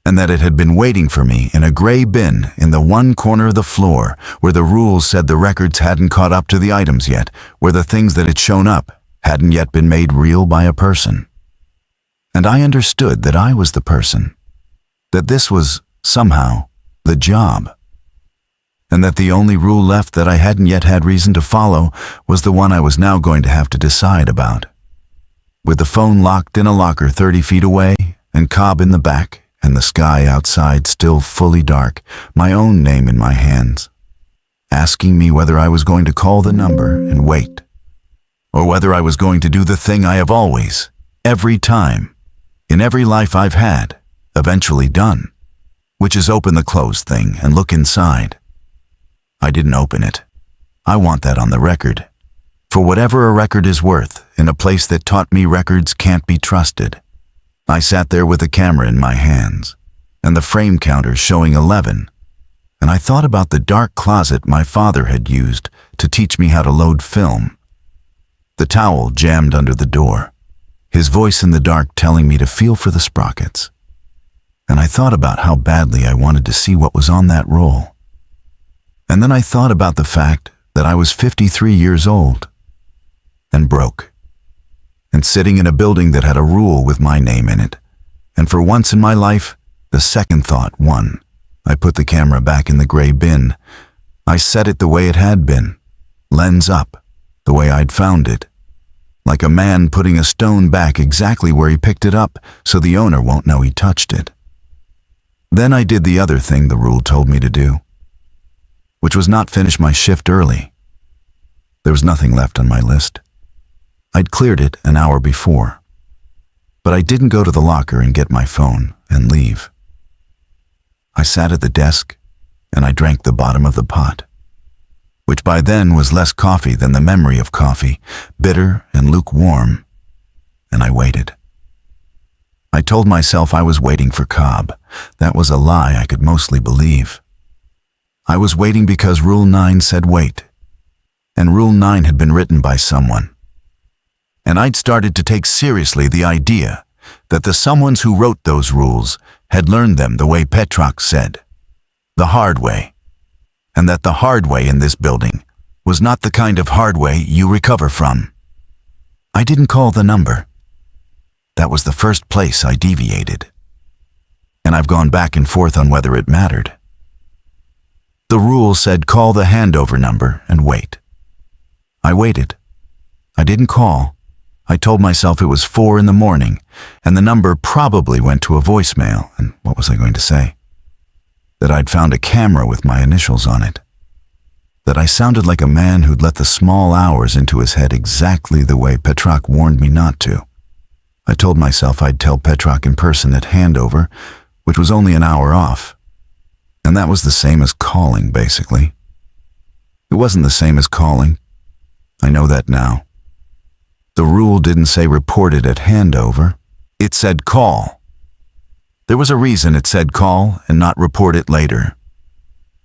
S1: and that it had been waiting for me in a gray bin in the one corner of the floor where the rules said the records hadn't caught up to the items yet, where the things that had shown up hadn't yet been made real by a person. And I understood that I was the person, that this was, somehow, the job, and that the only rule left that I hadn't yet had reason to follow was the one I was now going to have to decide about. With the phone locked in a locker 30 feet away, and Cobb in the back, and the sky outside still fully dark, my own name in my hands, asking me whether I was going to call the number and wait, or whether I was going to do the thing I have always, every time, in every life I've had, eventually done, which is open the closed thing and look inside. I didn't open it. I want that on the record. For whatever a record is worth, in a place that taught me records can't be trusted. I sat there with the camera in my hands, and the frame counter showing 11, and I thought about the dark closet my father had used to teach me how to load film. The towel jammed under the door, his voice in the dark telling me to feel for the sprockets. And I thought about how badly I wanted to see what was on that roll. And then I thought about the fact that I was 53 years old, and broke, and sitting in a building that had a rule with my name in it. And for once in my life, the second thought won. I put the camera back in the gray bin. I set it the way it had been, lens up, the way I'd found it, like a man putting a stone back exactly where he picked it up so the owner won't know he touched it. Then I did the other thing the rule told me to do, which was not finish my shift early. There was nothing left on my list. I'd cleared it an hour before, but I didn't go to the locker and get my phone and leave. I sat at the desk and I drank the bottom of the pot, which by then was less coffee than the memory of coffee, bitter and lukewarm, and I waited. I told myself I was waiting for Cobb. That was a lie I could mostly believe. I was waiting because Rule 9 said wait, and Rule 9 had been written by someone. And I'd started to take seriously the idea that the someones who wrote those rules had learned them the way Petrarch said, the hard way, and that the hard way in this building was not the kind of hard way you recover from. I didn't call the number. That was the first place I deviated. And I've gone back and forth on whether it mattered. The rule said call the handover number and wait. I waited. I didn't call. I told myself it was 4 in the morning, and the number probably went to a voicemail, and what was I going to say? That I'd found a camera with my initials on it. That I sounded like a man who'd let the small hours into his head exactly the way Petrarch warned me not to. I told myself I'd tell Petrarch in person at handover, which was only an hour off. And that was the same as calling, basically. It wasn't the same as calling. I know that now. The rule didn't say report it at handover. It said call. There was a reason it said call and not report it later.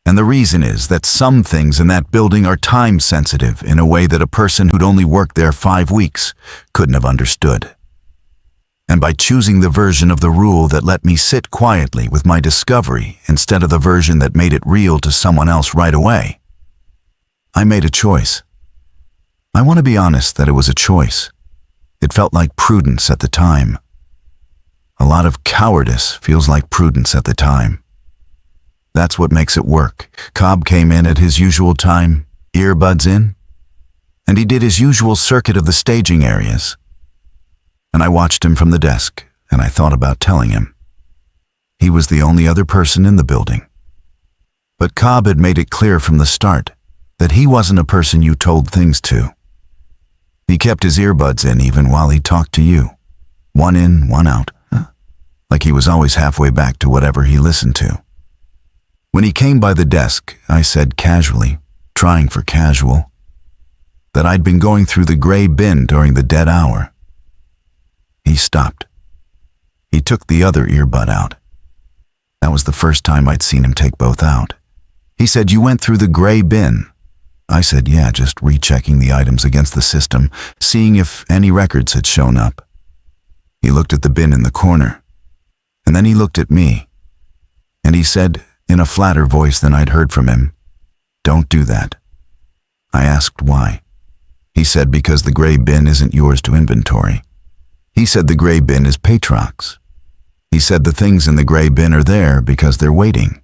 S1: And the reason is that some things in that building are time sensitive in a way that a person who'd only worked there 5 weeks couldn't have understood. And by choosing the version of the rule that let me sit quietly with my discovery instead of the version that made it real to someone else right away, I made a choice. I want to be honest that it was a choice. It felt like prudence at the time. A lot of cowardice feels like prudence at the time. That's what makes it work. Cobb came in at his usual time, earbuds in, and he did his usual circuit of the staging areas. And I watched him from the desk, and I thought about telling him. He was the only other person in the building. But Cobb had made it clear from the start that he wasn't a person you told things to. He kept his earbuds in even while he talked to you. One in, one out. Like he was always halfway back to whatever he listened to. When he came by the desk, I said casually, trying for casual, that I'd been going through the gray bin during the dead hour. He stopped. He took the other earbud out. That was the first time I'd seen him take both out. He said, "You went through the gray bin." I said, "Yeah, just rechecking the items against the system, seeing if any records had shown up." He looked at the bin in the corner, and then he looked at me, and he said, in a flatter voice than I'd heard from him, "Don't do that." I asked why. He said because the gray bin isn't yours to inventory. He said the gray bin is Petrarch's. He said the things in the gray bin are there because they're waiting.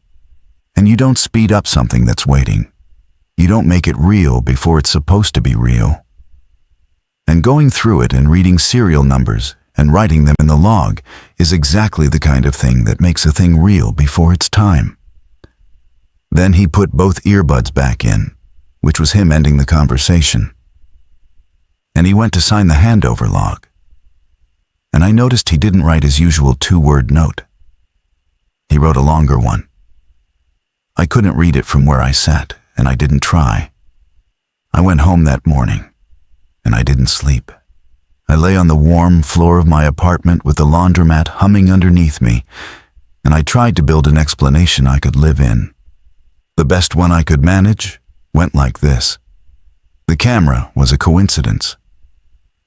S1: And you don't speed up something that's waiting. You don't make it real before it's supposed to be real. And going through it and reading serial numbers and writing them in the log is exactly the kind of thing that makes a thing real before it's time. Then he put both earbuds back in, which was him ending the conversation. And he went to sign the handover log. And I noticed he didn't write his usual 2-word note. He wrote a longer one. I couldn't read it from where I sat, and I didn't try. I went home that morning, and I didn't sleep. I lay on the warm floor of my apartment with the laundromat humming underneath me, and I tried to build an explanation I could live in. The best one I could manage went like this. The camera was a coincidence.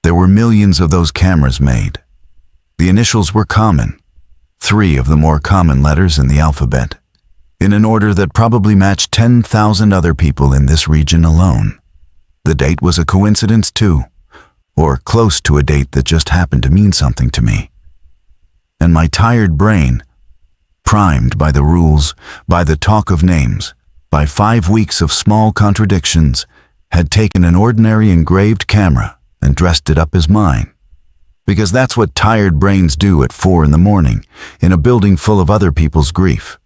S1: There were millions of those cameras made. The initials were common, 3 of the more common letters in the alphabet, in an order that probably matched 10,000 other people in this region alone. The date was a coincidence too, or close to a date that just happened to mean something to me. And my tired brain, primed by the rules, by the talk of names, by 5 weeks of small contradictions, had taken an ordinary engraved camera and dressed it up as mine. Because that's what tired brains do at 4 in the morning, in a building full of other people's grief.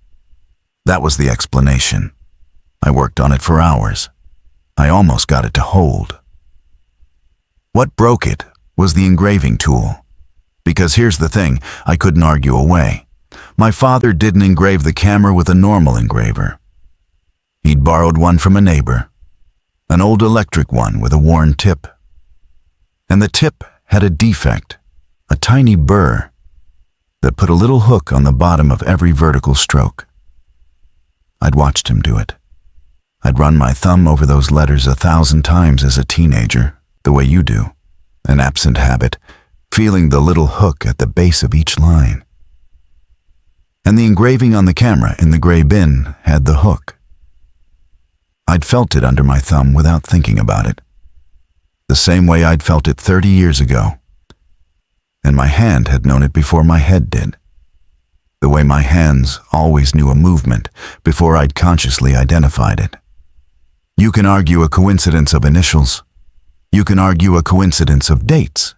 S1: That was the explanation. I worked on it for hours. I almost got it to hold. What broke it was the engraving tool. Because here's the thing I couldn't argue away. My father didn't engrave the camera with a normal engraver. He'd borrowed one from a neighbor, an old electric one with a worn tip. And the tip had a defect, a tiny burr, that put a little hook on the bottom of every vertical stroke. I'd watched him do it. I'd run my thumb over those letters 1,000 times as a teenager, the way you do. an absent habit, feeling the little hook at the base of each line. And the engraving on the camera in the gray bin had the hook. I'd felt it under my thumb without thinking about it, the same way I'd felt it 30 years ago. And my hand had known it before my head did, the way my hands always knew a movement before I'd consciously identified it. You can argue a coincidence of initials. You can argue a coincidence of dates.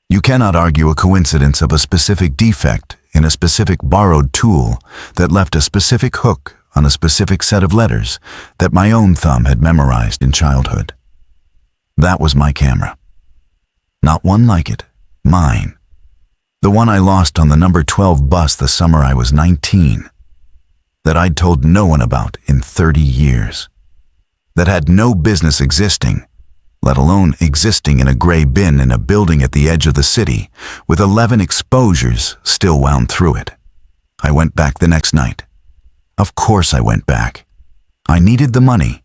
S1: You cannot argue a coincidence of a specific defect in a specific borrowed tool that left a specific hook on a specific set of letters that my own thumb had memorized in childhood. That was my camera. Not one like it, mine. The one I lost on the number 12 bus the summer I was 19. That I'd told no one about in 30 years. That had no business existing, let alone existing in a gray bin in a building at the edge of the city with 11 exposures still wound through it. I went back the next night. Of course I went back. I needed the money,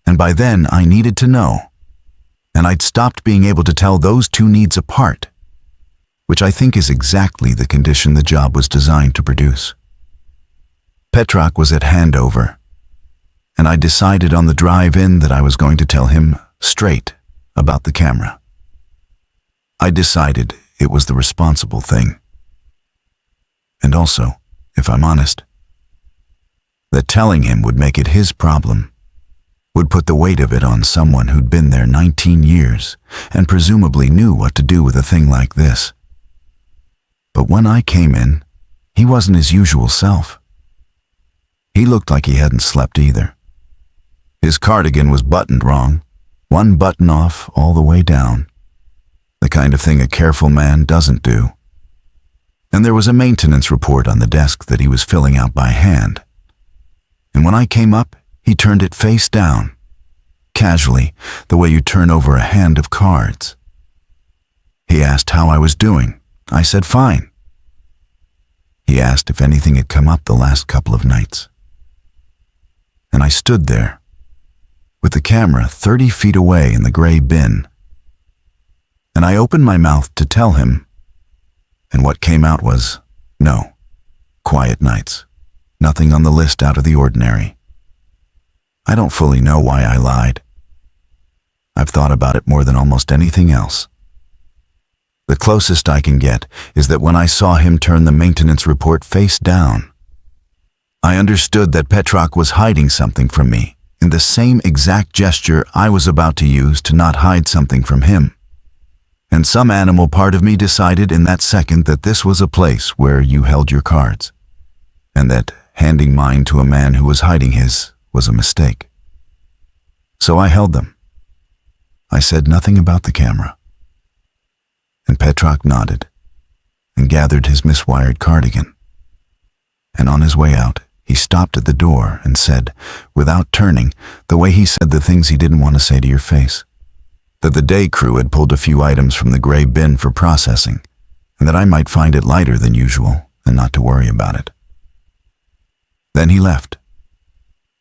S1: and by then I needed to know. And I'd stopped being able to tell those two needs apart, which I think is exactly the condition the job was designed to produce. Petrak was at handover, and I decided on the drive in that I was going to tell him straight about the camera. I decided it was the responsible thing. And also, if I'm honest, that telling him would make it his problem, would put the weight of it on someone who'd been there 19 years and presumably knew what to do with a thing like this. But when I came in, he wasn't his usual self. He looked like he hadn't slept either. His cardigan was buttoned wrong, one button off all the way down, the kind of thing a careful man doesn't do. And there was a maintenance report on the desk that he was filling out by hand. And when I came up, he turned it face down, casually, the way you turn over a hand of cards. He asked how I was doing. I said fine. He asked if anything had come up the last couple of nights. And I stood there, with the camera 30 feet away in the gray bin. And I opened my mouth to tell him, and what came out was, no, quiet nights, nothing on the list out of the ordinary. I don't fully know why I lied. I've thought about it more than almost anything else. The closest I can get is that when I saw him turn the maintenance report face down, I understood that Petrak was hiding something from me in the same exact gesture I was about to use to not hide something from him. And some animal part of me decided in that second that this was a place where you held your cards, and that handing mine to a man who was hiding his was a mistake. So I held them. I said nothing about the camera. And Petrak nodded and gathered his miswired cardigan. And on his way out, he stopped at the door and said, without turning, the way he said the things he didn't want to say to your face, that the day crew had pulled a few items from the gray bin for processing, and that I might find it lighter than usual and not to worry about it. Then he left.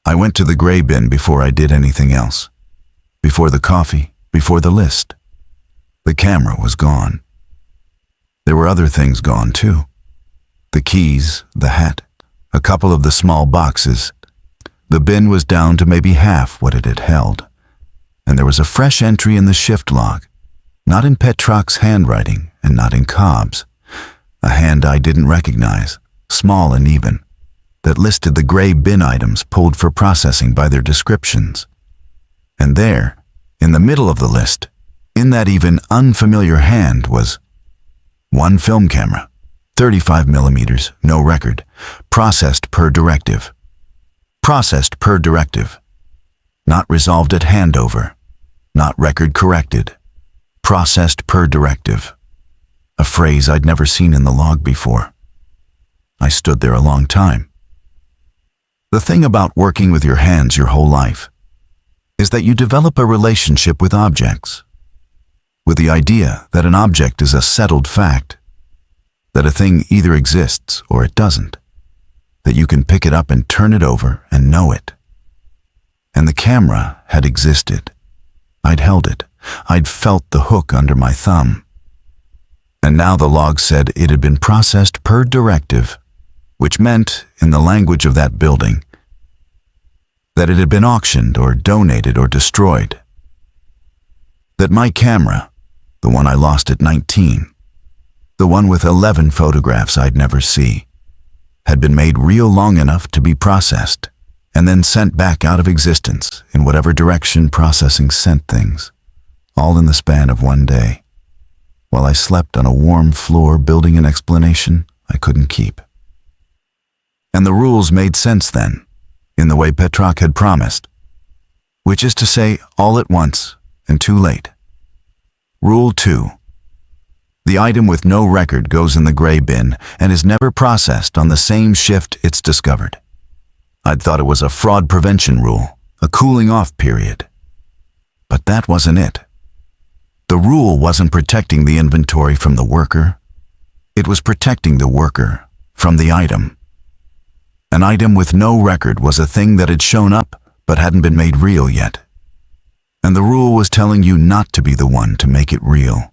S1: I went to the gray bin before I did anything else. Before the coffee, before the list. The camera was gone. There were other things gone too. The keys, the hat, a couple of the small boxes. The bin was down to maybe half what it had held. And there was a fresh entry in the shift log, not in Petrak's handwriting and not in Cobb's. A hand I didn't recognize, small and even, that listed the gray bin items pulled for processing by their descriptions. And there, in the middle of the list, in that even unfamiliar hand, was one film camera, 35 millimeters, no record, processed per directive. Processed per directive. Not resolved at handover. Not record corrected. Processed per directive. A phrase I'd never seen in the log before. I stood there a long time. The thing about working with your hands your whole life is that you develop a relationship with objects, with the idea that an object is a settled fact, that a thing either exists or it doesn't, that you can pick it up and turn it over and know it. And the camera had existed. I'd held it, I'd felt the hook under my thumb. And now the log said it had been processed per directive, which meant, in the language of that building, that it had been auctioned or donated or destroyed. That my camera, the one I lost at 19, the one with 11 photographs I'd never see, had been made real long enough to be processed and then sent back out of existence in whatever direction processing sent things, all in the span of one day, while I slept on a warm floor building an explanation I couldn't keep. And the rules made sense then, in the way Petrak had promised, which is to say all at once and too late. Rule 2. The item with no record goes in the gray bin and is never processed on the same shift it's discovered. I'd thought it was a fraud prevention rule, a cooling off period. But that wasn't it. The rule wasn't protecting the inventory from the worker. It was protecting the worker from the item. An item with no record was a thing that had shown up but hadn't been made real yet. And the rule was telling you not to be the one to make it real,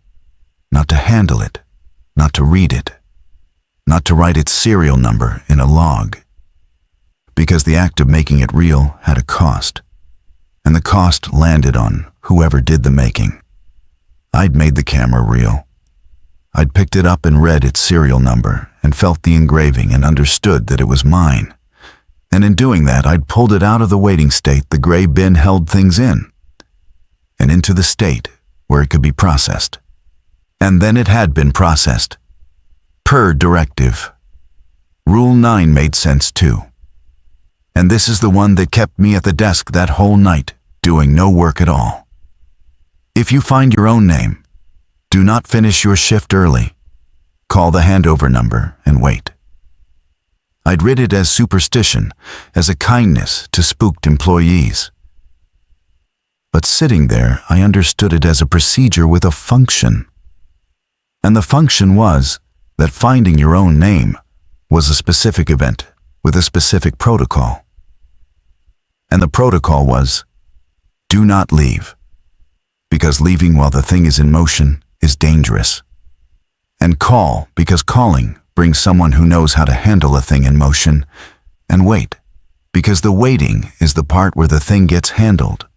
S1: not to handle it, not to read it, not to write its serial number in a log. Because the act of making it real had a cost, and the cost landed on whoever did the making. I'd made the camera real. I'd picked it up and read its serial number and felt the engraving and understood that it was mine. And in doing that, I'd pulled it out of the waiting state the gray bin held things in, and into the state where it could be processed. And then it had been processed. Per directive. Rule 9 made sense too. And this is the one that kept me at the desk that whole night, doing no work at all. If you find your own name, do not finish your shift early. Call the handover number and wait. I'd read it as superstition, as a kindness to spooked employees. But sitting there, I understood it as a procedure with a function. And the function was that finding your own name was a specific event with a specific protocol. And the protocol was, do not leave, because leaving while the thing is in motion is dangerous. And call, because calling brings someone who knows how to handle a thing in motion. And wait, because the waiting is the part where the thing gets handled.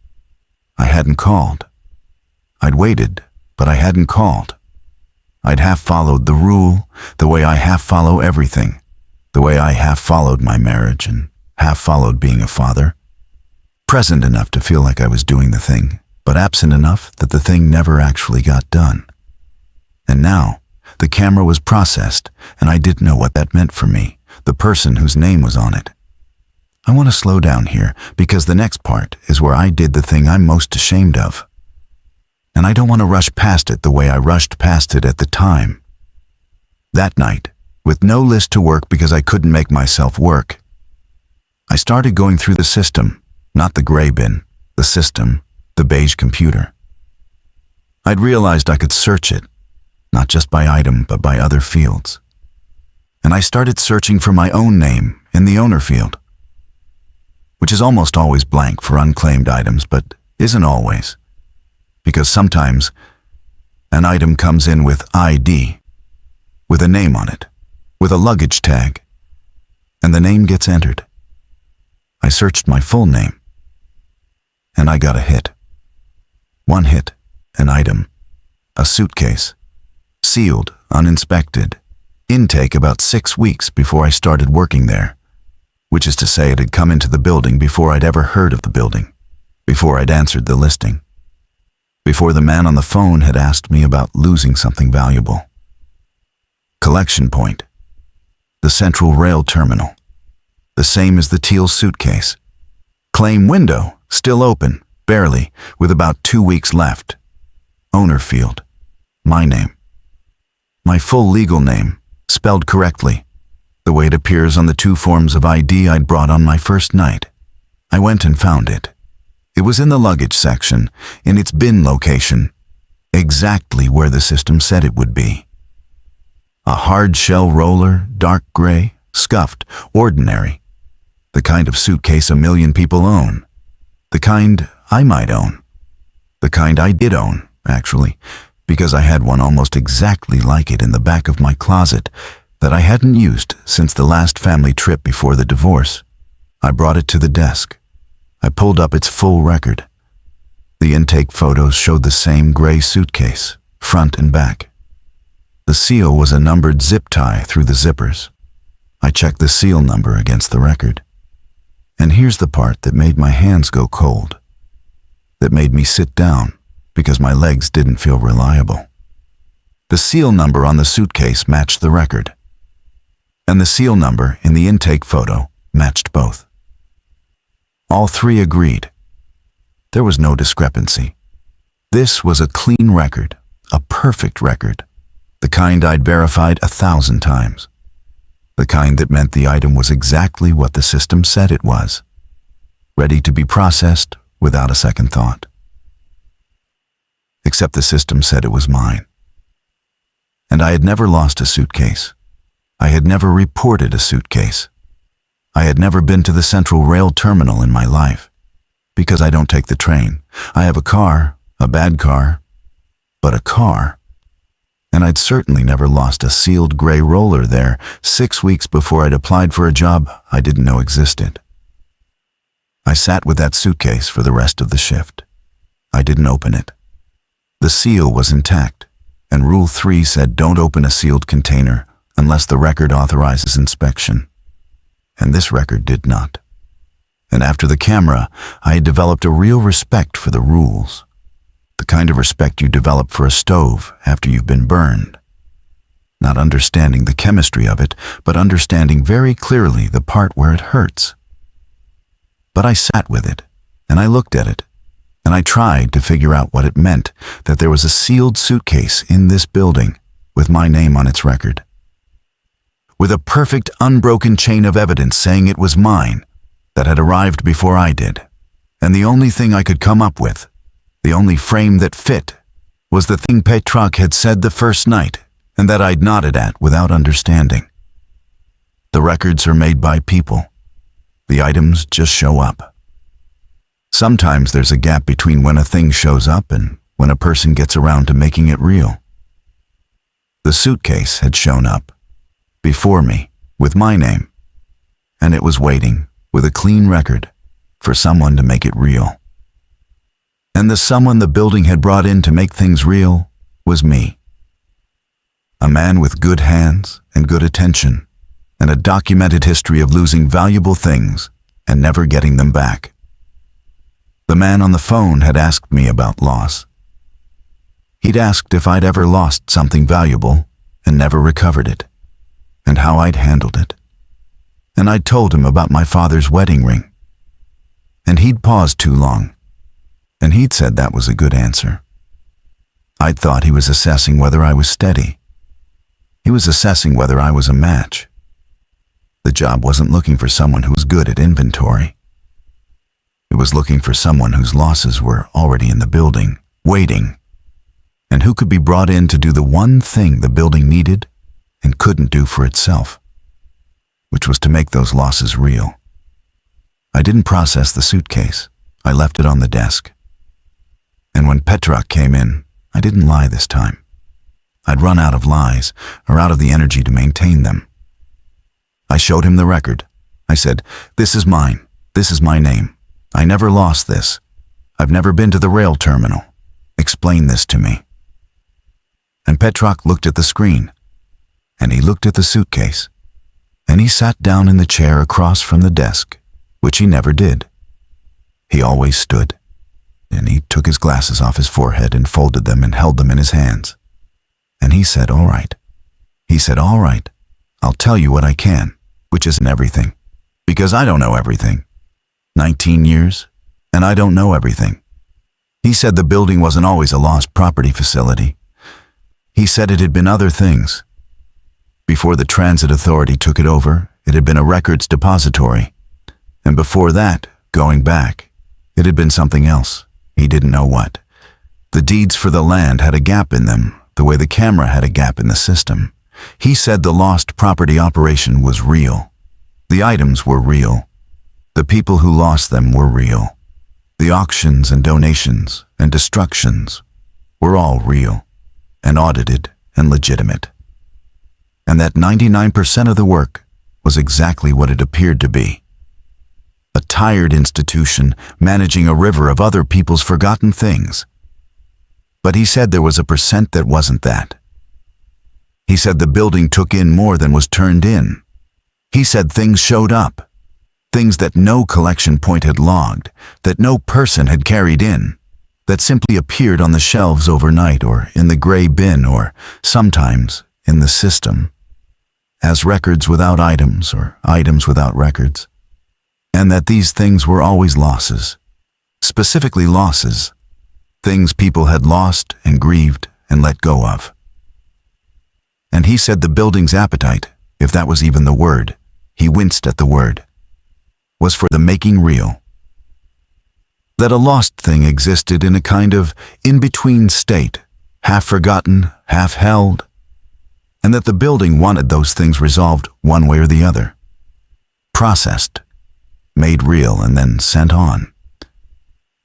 S1: I hadn't called. I'd waited, but I hadn't called. I'd half followed the rule, the way I half follow everything, the way I half followed my marriage and half followed being a father. Present enough to feel like I was doing the thing, but absent enough that the thing never actually got done. And now, the camera was processed, and I didn't know what that meant for me, the person whose name was on it. I want to slow down here, because the next part is where I did the thing I'm most ashamed of. And I don't want to rush past it the way I rushed past it at the time. That night, with no list to work because I couldn't make myself work, I started going through the system, not the gray bin, the system, the beige computer. I'd realized I could search it, not just by item, but by other fields. And I started searching for my own name in the owner field, which is almost always blank for unclaimed items, but isn't always, because sometimes an item comes in with ID, with a name on it, with a luggage tag, and the name gets entered. I searched my full name, and I got a hit. One hit, an item, a suitcase, sealed, uninspected, intake about 6 weeks before I started working there, which is to say it had come into the building before I'd ever heard of the building, before I'd answered the listing, before the man on the phone had asked me about losing something valuable. Collection point, the Central Rail Terminal, the same as the teal suitcase. Claim window, still open, barely, with about 2 weeks left. Owner field, my name. My full legal name, spelled correctly, the way it appears on the 2 forms of ID I'd brought on my first night. I went and found it. It was in the luggage section, in its bin location, exactly where the system said it would be. A hard shell roller, dark gray, scuffed, ordinary. The kind of suitcase a million people own. The kind I might own. The kind I did own actually, because I had one almost exactly like it in the back of my closet that I hadn't used since the last family trip before the divorce. I brought it to the desk. I pulled up its full record. The intake photos showed the same gray suitcase, front and back. The seal was a numbered zip tie through the zippers. I checked the seal number against the record. And here's the part that made my hands go cold, that made me sit down because my legs didn't feel reliable. The seal number on the suitcase matched the record, and the seal number in the intake photo matched both. All three agreed. There was no discrepancy. This was a clean record, a perfect record, the kind I'd verified 1,000 times. The kind that meant the item was exactly what the system said it was, ready to be processed without a second thought. Except the system said it was mine. And I had never lost a suitcase. I had never reported a suitcase. I had never been to the Central Rail Terminal in my life, because I don't take the train. I have a car, a bad car, but a car. And I'd certainly never lost a sealed gray roller there 6 weeks before I'd applied for a job I didn't know existed. I sat with that suitcase for the rest of the shift. I didn't open it. The seal was intact, and Rule 3 said don't open a sealed container unless the record authorizes inspection. And this record did not. And after the camera, I had developed a real respect for the rules. The kind of respect you develop for a stove after you've been burned. Not understanding the chemistry of it, but understanding very clearly the part where it hurts. But I sat with it, and I looked at it, and I tried to figure out what it meant that there was a sealed suitcase in this building with my name on its record. With a perfect, unbroken chain of evidence saying it was mine, that had arrived before I did. And the only thing I could come up with, the only frame that fit, was the thing Petrak had said the first night, and that I'd nodded at without understanding. The records are made by people. The items just show up. Sometimes there's a gap between when a thing shows up and when a person gets around to making it real. The suitcase had shown up, before me, with my name, and it was waiting, with a clean record, for someone to make it real. And the someone the building had brought in to make things real was me. A man with good hands and good attention, and a documented history of losing valuable things and never getting them back. The man on the phone had asked me about loss. He'd asked if I'd ever lost something valuable and never recovered it, and how I'd handled it. And I'd told him about my father's wedding ring. And he'd paused too long, and he'd said that was a good answer. I'd thought he was assessing whether I was steady. He was assessing whether I was a match. The job wasn't looking for someone who was good at inventory. It was looking for someone whose losses were already in the building, waiting, and who could be brought in to do the one thing the building needed and couldn't do for itself, which was to make those losses real. I didn't process the suitcase. I left it on the desk. And when Petrak came in, I didn't lie this time. I'd run out of lies, or out of the energy to maintain them. I showed him the record. I said, "This is mine. This is my name. I never lost this. I've never been to the rail terminal. Explain this to me." And Petrak looked at the screen, and he looked at the suitcase, and he sat down in the chair across from the desk, which he never did. He always stood, and he took his glasses off his forehead and folded them and held them in his hands. And he said, "All right." He said, "All right, I'll tell you what I can, which isn't everything, because I don't know everything. 19 years, and I don't know everything." He said the building wasn't always a lost property facility. He said it had been other things. Before the transit authority took it over, it had been a records depository. And before that, going back, it had been something else. He didn't know what. The deeds for the land had a gap in them, the way the camera had a gap in the system. He said the lost property operation was real. The items were real. The people who lost them were real. The auctions and donations and destructions were all real and audited and legitimate, and that 99% of the work was exactly what it appeared to be. A tired institution managing a river of other people's forgotten things. But he said there was a percent that wasn't that. He said the building took in more than was turned in. He said things showed up, things that no collection point had logged, that no person had carried in, that simply appeared on the shelves overnight or in the gray bin or sometimes in the system, as records without items or items without records, and that these things were always losses, specifically losses, things people had lost and grieved and let go of. And he said the building's appetite, if that was even the word, he winced at the word, was for the making real. That a lost thing existed in a kind of in-between state, half forgotten, half held, and that the building wanted those things resolved one way or the other, processed, made real, and then sent on,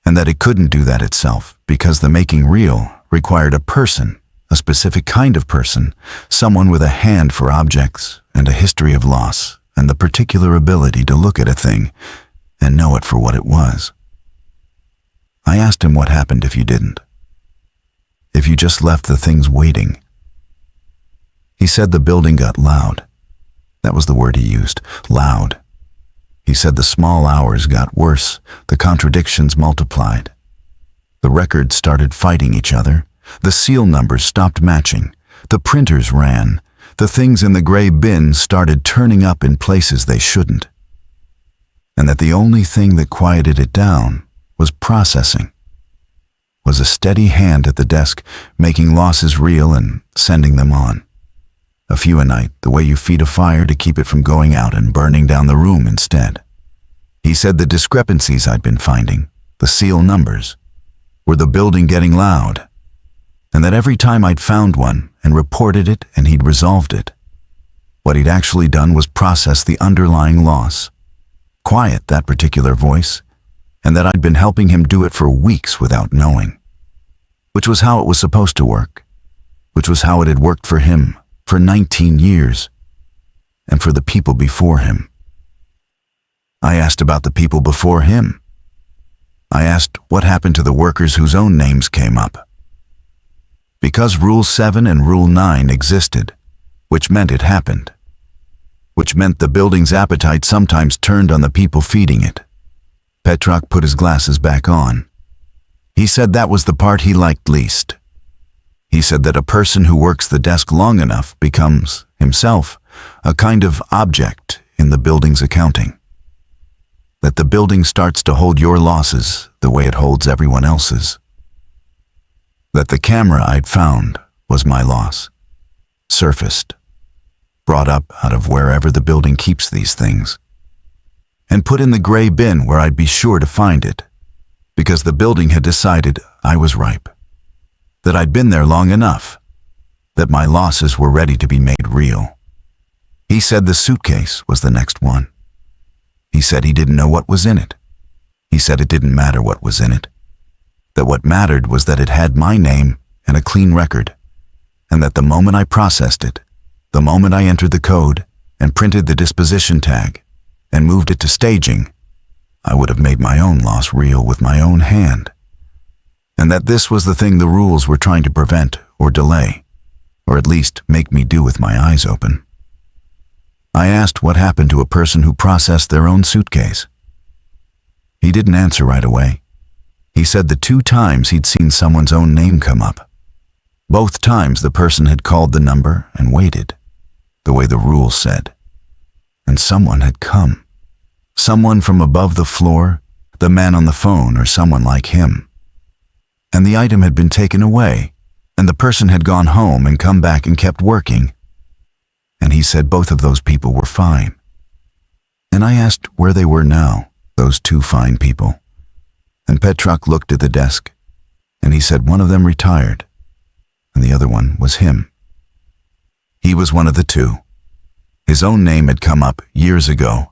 S1: and that it couldn't do that itself because the making real required a person, a specific kind of person, someone with a hand for objects and a history of loss and the particular ability to look at a thing and know it for what it was. I asked him what happened if you didn't. If you just left the things waiting. He said the building got loud. That was the word he used, loud. He said the small hours got worse, the contradictions multiplied. The records started fighting each other. The seal numbers stopped matching. The printers ran. The things in the gray bin started turning up in places they shouldn't. And that the only thing that quieted it down was processing, was a steady hand at the desk making losses real and sending them on. A few a night, the way you feed a fire to keep it from going out and burning down the room instead. He said the discrepancies I'd been finding, the seal numbers, were the building getting loud, and that every time I'd found one and reported it and he'd resolved it, what he'd actually done was process the underlying loss, quiet that particular voice, and that I'd been helping him do it for weeks without knowing, which was how it was supposed to work, which was how it had worked for him for 19 years, and for the people before him. I asked about the people before him. I asked what happened to the workers whose own names came up. Because Rule 7 and Rule 9 existed, which meant it happened, which meant the building's appetite sometimes turned on the people feeding it. Petrock put his glasses back on. He said that was the part he liked least. He said that a person who works the desk long enough becomes, himself, a kind of object in the building's accounting. That the building starts to hold your losses the way it holds everyone else's. That the camera I'd found was my loss, surfaced, brought up out of wherever the building keeps these things, and put in the gray bin where I'd be sure to find it, because the building had decided I was ripe, that I'd been there long enough, that my losses were ready to be made real. He said the suitcase was the next one. He said he didn't know what was in it. He said it didn't matter what was in it, that what mattered was that it had my name and a clean record, and that the moment I processed it, the moment I entered the code and printed the disposition tag and moved it to staging, I would have made my own loss real with my own hand, and that this was the thing the rules were trying to prevent or delay, or at least make me do with my eyes open. I asked what happened to a person who processed their own suitcase. He didn't answer right away. He said the 2 times he'd seen someone's own name come up. Both times the person had called the number and waited, the way the rules said. And someone had come. Someone from above the floor, the man on the phone, or someone like him. And the item had been taken away, and the person had gone home and come back and kept working. And he said both of those people were fine. And I asked where they were now, those 2 fine people. And Petrock looked at the desk, and he said one of them retired, and the other one was him. He was one of the 2. His own name had come up years ago,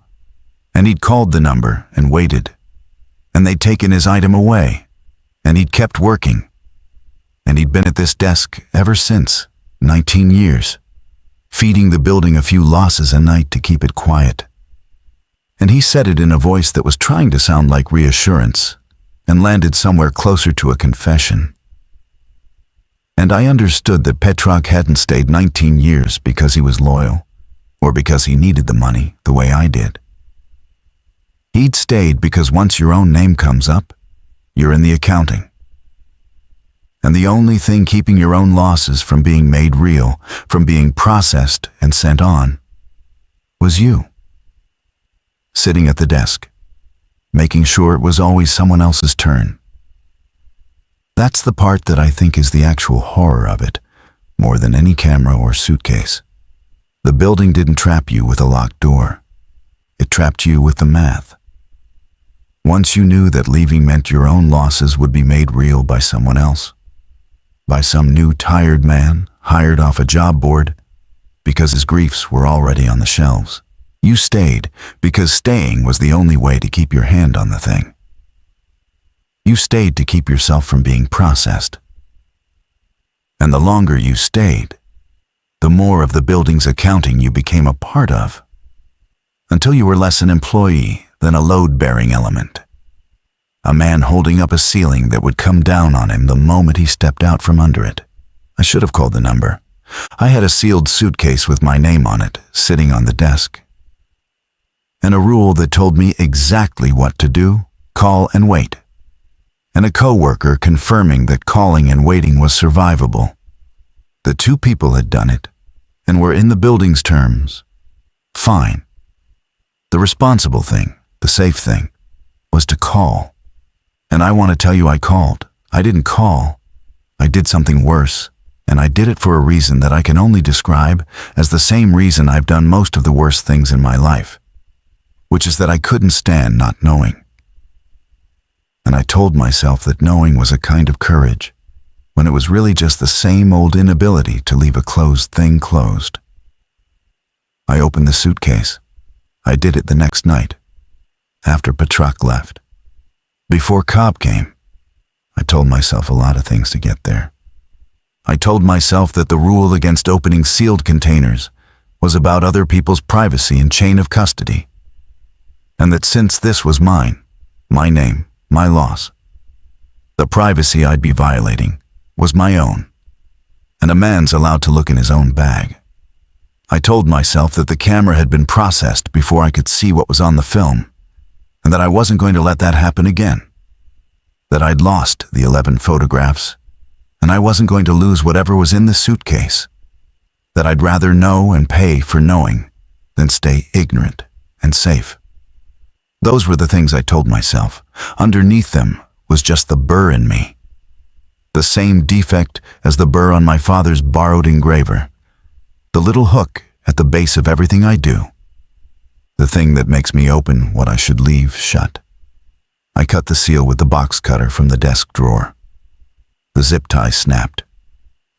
S1: and he'd called the number and waited, and they'd taken his item away, and he'd kept working. and he'd been at this desk ever since, 19 years, feeding the building a few losses a night to keep it quiet. And he said it in a voice that was trying to sound like reassurance and landed somewhere closer to a confession. And I understood that Petrok hadn't stayed 19 years because he was loyal or because he needed the money the way I did. He'd stayed because once your own name comes up, you're in the accounting. And the only thing keeping your own losses from being made real, from being processed and sent on, was you. Sitting at the desk, making sure it was always someone else's turn. That's the part that I think is the actual horror of it, more than any camera or suitcase. The building didn't trap you with a locked door. It trapped you with the math. Once you knew that leaving meant your own losses would be made real by someone else, by some new tired man hired off a job board because his griefs were already on the shelves. You stayed because staying was the only way to keep your hand on the thing. You stayed to keep yourself from being processed. And the longer you stayed, the more of the building's accounting you became a part of, until you were less an employee than a load-bearing element. A man holding up a ceiling that would come down on him the moment he stepped out from under it. I should have called the number. I had a sealed suitcase with my name on it, sitting on the desk. And a rule that told me exactly what to do, call and wait. And a coworker confirming that calling and waiting was survivable. The two people had done it, and were in the building's terms. Fine. The responsible thing, the safe thing, was to call. And I want to tell you I called. I didn't call. I did something worse, and I did it for a reason that I can only describe as the same reason I've done most of the worst things in my life, which is that I couldn't stand not knowing. And I told myself that knowing was a kind of courage, when it was really just the same old inability to leave a closed thing closed. I opened the suitcase. I did it the next night, after Petrok left. Before Cobb came, I told myself a lot of things to get there. I told myself that the rule against opening sealed containers was about other people's privacy and chain of custody, and that since this was mine, my name, my loss, the privacy I'd be violating was my own, and a man's allowed to look in his own bag. I told myself that the camera had been processed before I could see what was on the film, and that I wasn't going to let that happen again. That I'd lost the 11 photographs, and I wasn't going to lose whatever was in the suitcase. That I'd rather know and pay for knowing than stay ignorant and safe. Those were the things I told myself. Underneath them was just the burr in me. The same defect as the burr on my father's borrowed engraver. The little hook at the base of everything I do. The thing that makes me open what I should leave shut. I cut the seal with the box cutter from the desk drawer. The zip tie snapped.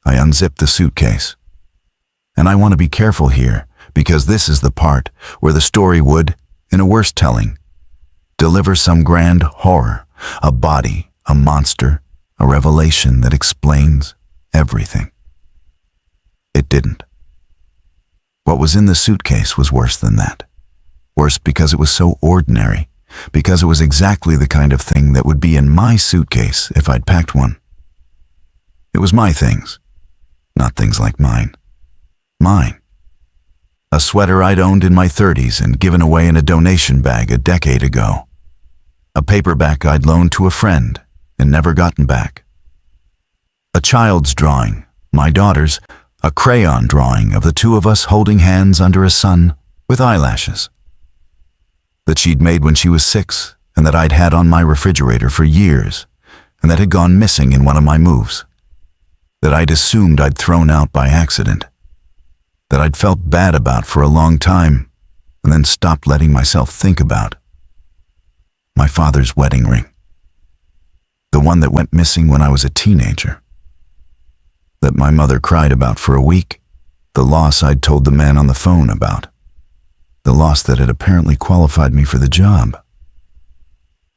S1: I unzipped the suitcase. And I want to be careful here, because this is the part where the story would, in a worse telling, deliver some grand horror, a body, a monster, a revelation that explains everything. It didn't. What was in the suitcase was worse than that. Worse because it was so ordinary, because it was exactly the kind of thing that would be in my suitcase if I'd packed one. It was my things, not things like mine. Mine. A sweater I'd owned in my 30s and given away in a donation bag a decade ago. A paperback I'd loaned to a friend and never gotten back. A child's drawing, my daughter's, a crayon drawing of the two of us holding hands under a sun with eyelashes. That she'd made when she was 6 and that I'd had on my refrigerator for years and that had gone missing in one of my moves. That I'd assumed I'd thrown out by accident. That I'd felt bad about for a long time and then stopped letting myself think about. My father's wedding ring. The one that went missing when I was a teenager. That my mother cried about for a week. The loss I'd told the man on the phone about. The loss that had apparently qualified me for the job.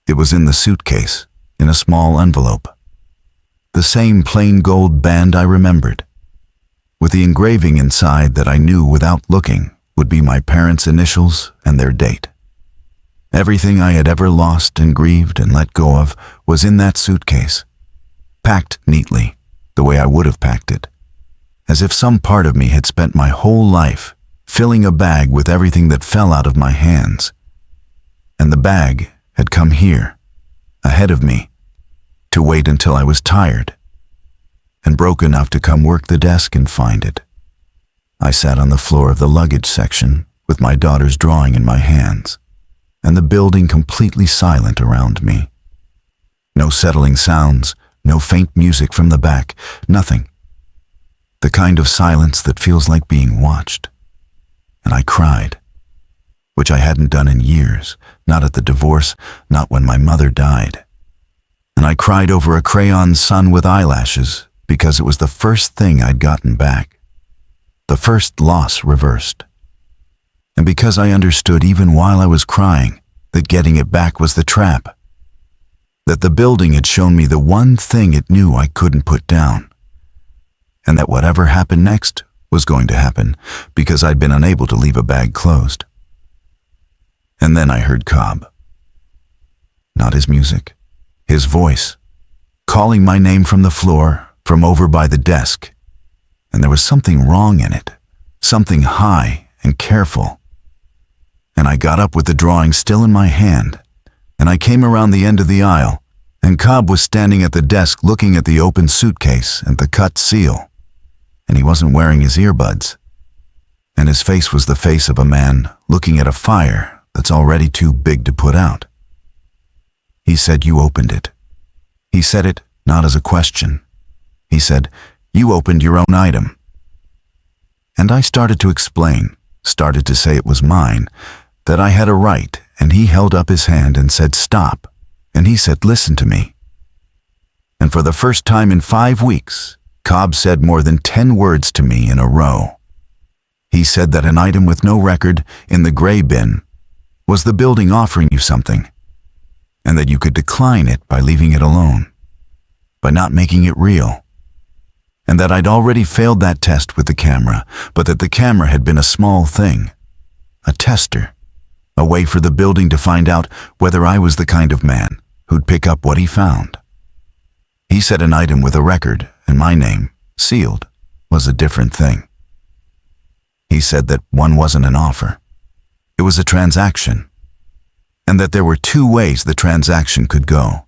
S1: It was in the suitcase, in a small envelope. the same plain gold band I remembered, with the engraving inside that I knew without looking would be my parents' initials and their date. Everything I had ever lost and grieved and let go of was in that suitcase, packed neatly, the way I would have packed it, as if some part of me had spent my whole life filling a bag with everything that fell out of my hands. And the bag had come here, ahead of me, to wait until I was tired and broke enough to come work the desk and find it. I sat on the floor of the luggage section with my daughter's drawing in my hands, and the building completely silent around me. No settling sounds, no faint music from the back, nothing. The kind of silence that feels like being watched. And I cried, which I hadn't done in years, not at the divorce, not when my mother died. And I cried over a crayon sun with eyelashes because it was the first thing I'd gotten back, the first loss reversed. And because I understood even while I was crying that getting it back was the trap, that the building had shown me the one thing it knew I couldn't put down, and that whatever happened next was going to happen because I'd been unable to leave a bag closed. And then I heard Cobb. Not his music, his voice, calling my name from the floor, from over by the desk. And there was something wrong in it, something high and careful. And I got up with the drawing still in my hand, and I came around the end of the aisle, and Cobb was standing at the desk looking at the open suitcase and the cut seal. And he wasn't wearing his earbuds. And his face was the face of a man looking at a fire that's already too big to put out. He said, "You opened it." He said it not as a question. He said, "You opened your own item." And I started to explain, started to say it was mine, that I had a right, and he held up his hand and said, "Stop." And he said, "Listen to me." And for the first time in 5 weeks, Cobb said more than 10 words to me in a row. He said that an item with no record in the gray bin was the building offering you something, and that you could decline it by leaving it alone, by not making it real, and that I'd already failed that test with the camera, but that the camera had been a small thing, a tester, a way for the building to find out whether I was the kind of man who'd pick up what he found. He said an item with a record and my name, sealed, was a different thing. He said that one wasn't an offer. It was a transaction, and that there were 2 ways the transaction could go.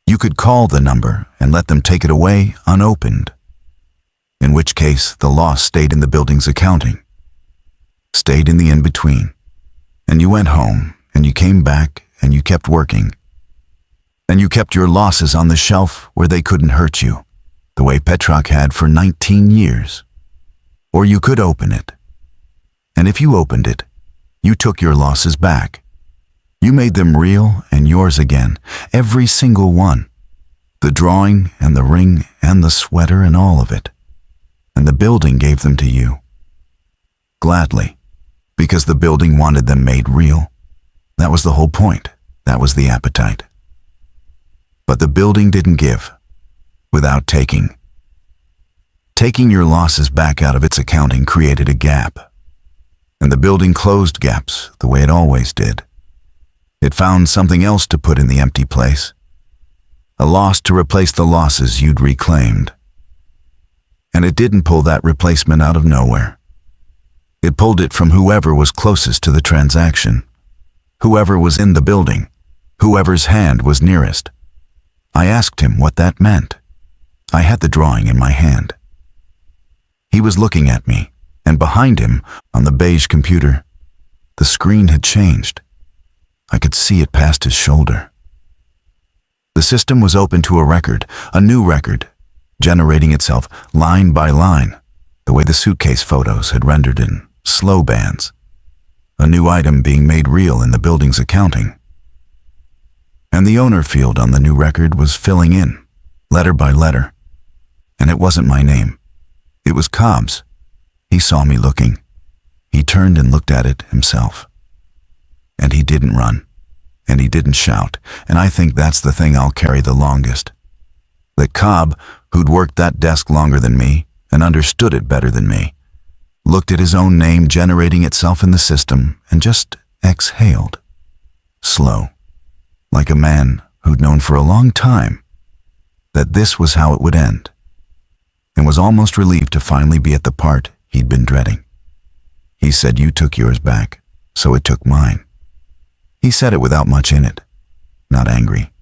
S1: You could call the number and let them take it away unopened, in which case the loss stayed in the building's accounting, stayed in the in-between, and you went home, and you came back, and you kept working, and you kept your losses on the shelf where they couldn't hurt you, the way Petrock had for 19 years. Or you could open it, and if you opened it, you took your losses back. You made them real and yours again, every single one, the drawing and the ring and the sweater and all of it. And the building gave them to you. Gladly, because the building wanted them made real. That was the whole point. That was the appetite. But the building didn't give, without taking. Taking your losses back out of its accounting created a gap. And the building closed gaps the way it always did. It found something else to put in the empty place. A loss to replace the losses you'd reclaimed. And it didn't pull that replacement out of nowhere. It pulled it from whoever was closest to the transaction, whoever was in the building, whoever's hand was nearest. I asked him what that meant. I had the drawing in my hand. He was looking at me, and behind him, on the beige computer, the screen had changed. I could see it past his shoulder. The system was open to a record, a new record, generating itself line by line, the way the suitcase photos had rendered in slow bands, a new item being made real in the building's accounting. And the owner field on the new record was filling in, letter by letter. And it wasn't my name. It was Cobb's. He saw me looking. He turned and looked at it himself. And he didn't run. And he didn't shout. And I think that's the thing I'll carry the longest. that Cobb, who'd worked that desk longer than me and understood it better than me, looked at his own name generating itself in the system and just exhaled. Slow, like a man who'd known for a long time that this was how it would end, and was almost relieved to finally be at the part he'd been dreading. He said, "You took yours back, so it took mine." He said it without much in it, not angry,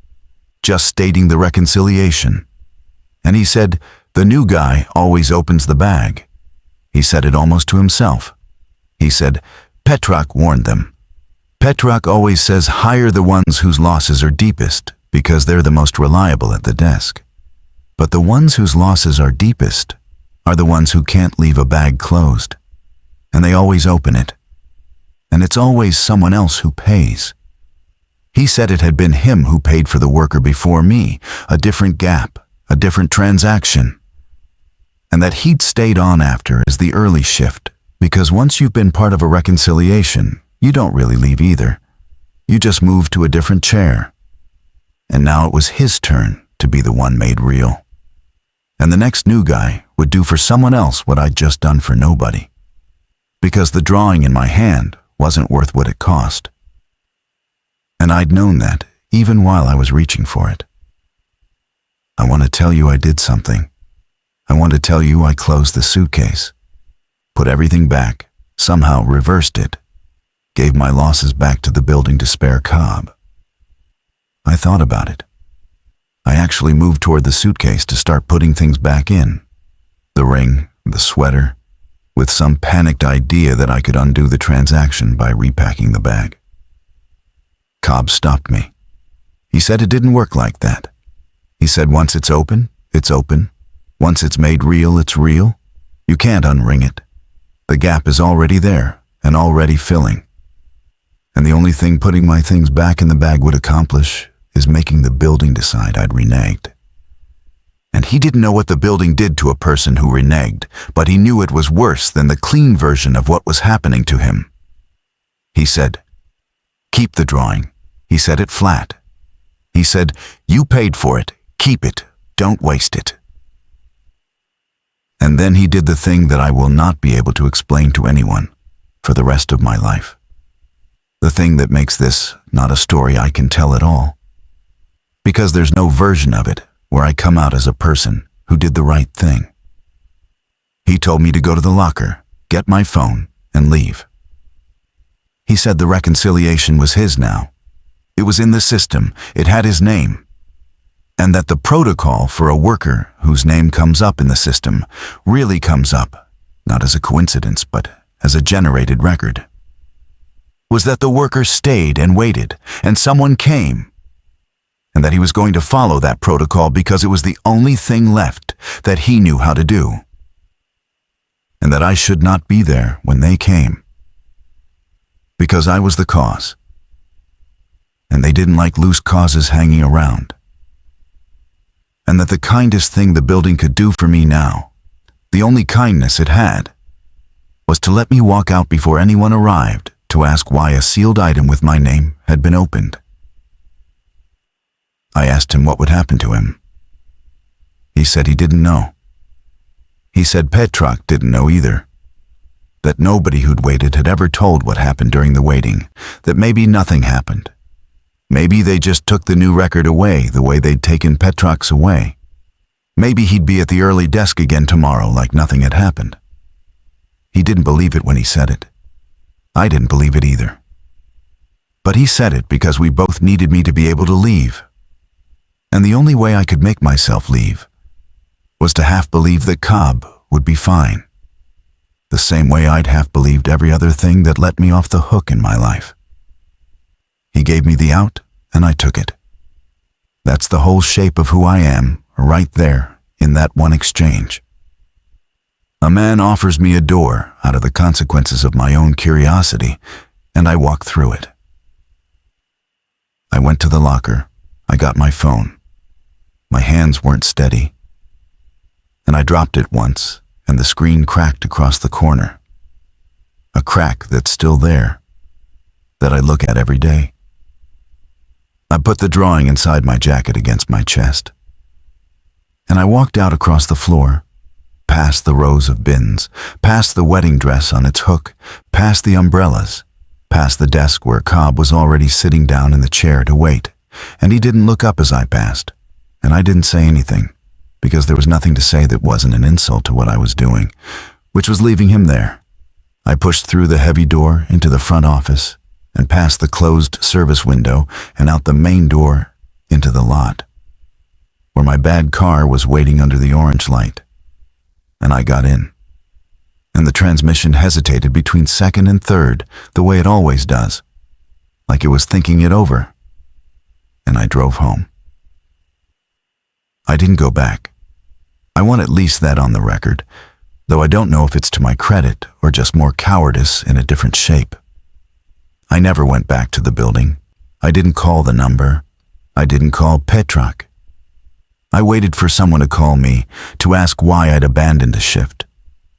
S1: just stating the reconciliation. And he said, "The new guy always opens the bag." He said it almost to himself. He said, "Petrak warned them. Petrak always says hire the ones whose losses are deepest because they're the most reliable at the desk. But the ones whose losses are deepest are the ones who can't leave a bag closed. And they always open it. And it's always someone else who pays." He said it had been him who paid for the worker before me, a different gap, a different transaction. And that he'd stayed on after as the early shift, because once you've been part of a reconciliation, you don't really leave either. You just move to a different chair. And now it was his turn to be the one made real. And the next new guy would do for someone else what I'd just done for nobody. Because the drawing in my hand wasn't worth what it cost. And I'd known that even while I was reaching for it. I want to tell you I did something. I want to tell you I closed the suitcase, put everything back, somehow reversed it, gave my losses back to the building to spare Cobb. I thought about it. I actually moved toward the suitcase to start putting things back in. The ring, the sweater, with some panicked idea that I could undo the transaction by repacking the bag. Cobb stopped me. He said it didn't work like that. He said once it's open, it's open. Once it's made real, it's real. You can't unring it. The gap is already there and already filling. And the only thing putting my things back in the bag would accomplish is making the building decide I'd reneged. And he didn't know what the building did to a person who reneged, but he knew it was worse than the clean version of what was happening to him. He said, "Keep the drawing." He said it flat. He said, "You paid for it. Keep it. Don't waste it." And then he did the thing that I will not be able to explain to anyone for the rest of my life. The thing that makes this not a story I can tell at all. Because there's no version of it where I come out as a person who did the right thing. He told me to go to the locker, get my phone, and leave. He said the reconciliation was his now. It was in the system, it had his name. And that the protocol for a worker whose name comes up in the system really comes up, not as a coincidence, but as a generated record, was that the worker stayed and waited, and someone came, and that he was going to follow that protocol because it was the only thing left that he knew how to do, and that I should not be there when they came, because I was the cause, and they didn't like loose causes hanging around. And that the kindest thing the building could do for me now, the only kindness it had, was to let me walk out before anyone arrived to ask why a sealed item with my name had been opened. I asked him what would happen to him. He said he didn't know. He said Petrak didn't know either. That nobody who'd waited had ever told what happened during the waiting, that maybe nothing happened. Maybe they just took the new record away the way they'd taken Petrak's away. Maybe he'd be at the early desk again tomorrow like nothing had happened. He didn't believe it when he said it. I didn't believe it either. But he said it because we both needed me to be able to leave. And the only way I could make myself leave was to half believe that Cobb would be fine. The same way I'd half believed every other thing that let me off the hook in my life. He gave me the out, and I took it. That's the whole shape of who I am, right there, in that one exchange. A man offers me a door out of the consequences of my own curiosity, and I walk through it. I went to the locker. I got my phone. My hands weren't steady. And I dropped it once, and the screen cracked across the corner. A crack that's still there, that I look at every day. I put the drawing inside my jacket against my chest. And I walked out across the floor, past the rows of bins, past the wedding dress on its hook, past the umbrellas, past the desk where Cobb was already sitting down in the chair to wait, and he didn't look up as I passed, and I didn't say anything, because there was nothing to say that wasn't an insult to what I was doing, which was leaving him there. I pushed through the heavy door into the front office, and past the closed service window and out the main door into the lot, where my bad car was waiting under the orange light. And I got in. And the transmission hesitated between second and third, the way it always does, like it was thinking it over. And I drove home. I didn't go back. I want at least that on the record, though I don't know if it's to my credit or just more cowardice in a different shape. I never went back to the building. I didn't call the number. I didn't call Petrak. I waited for someone to call me, to ask why I'd abandoned a shift,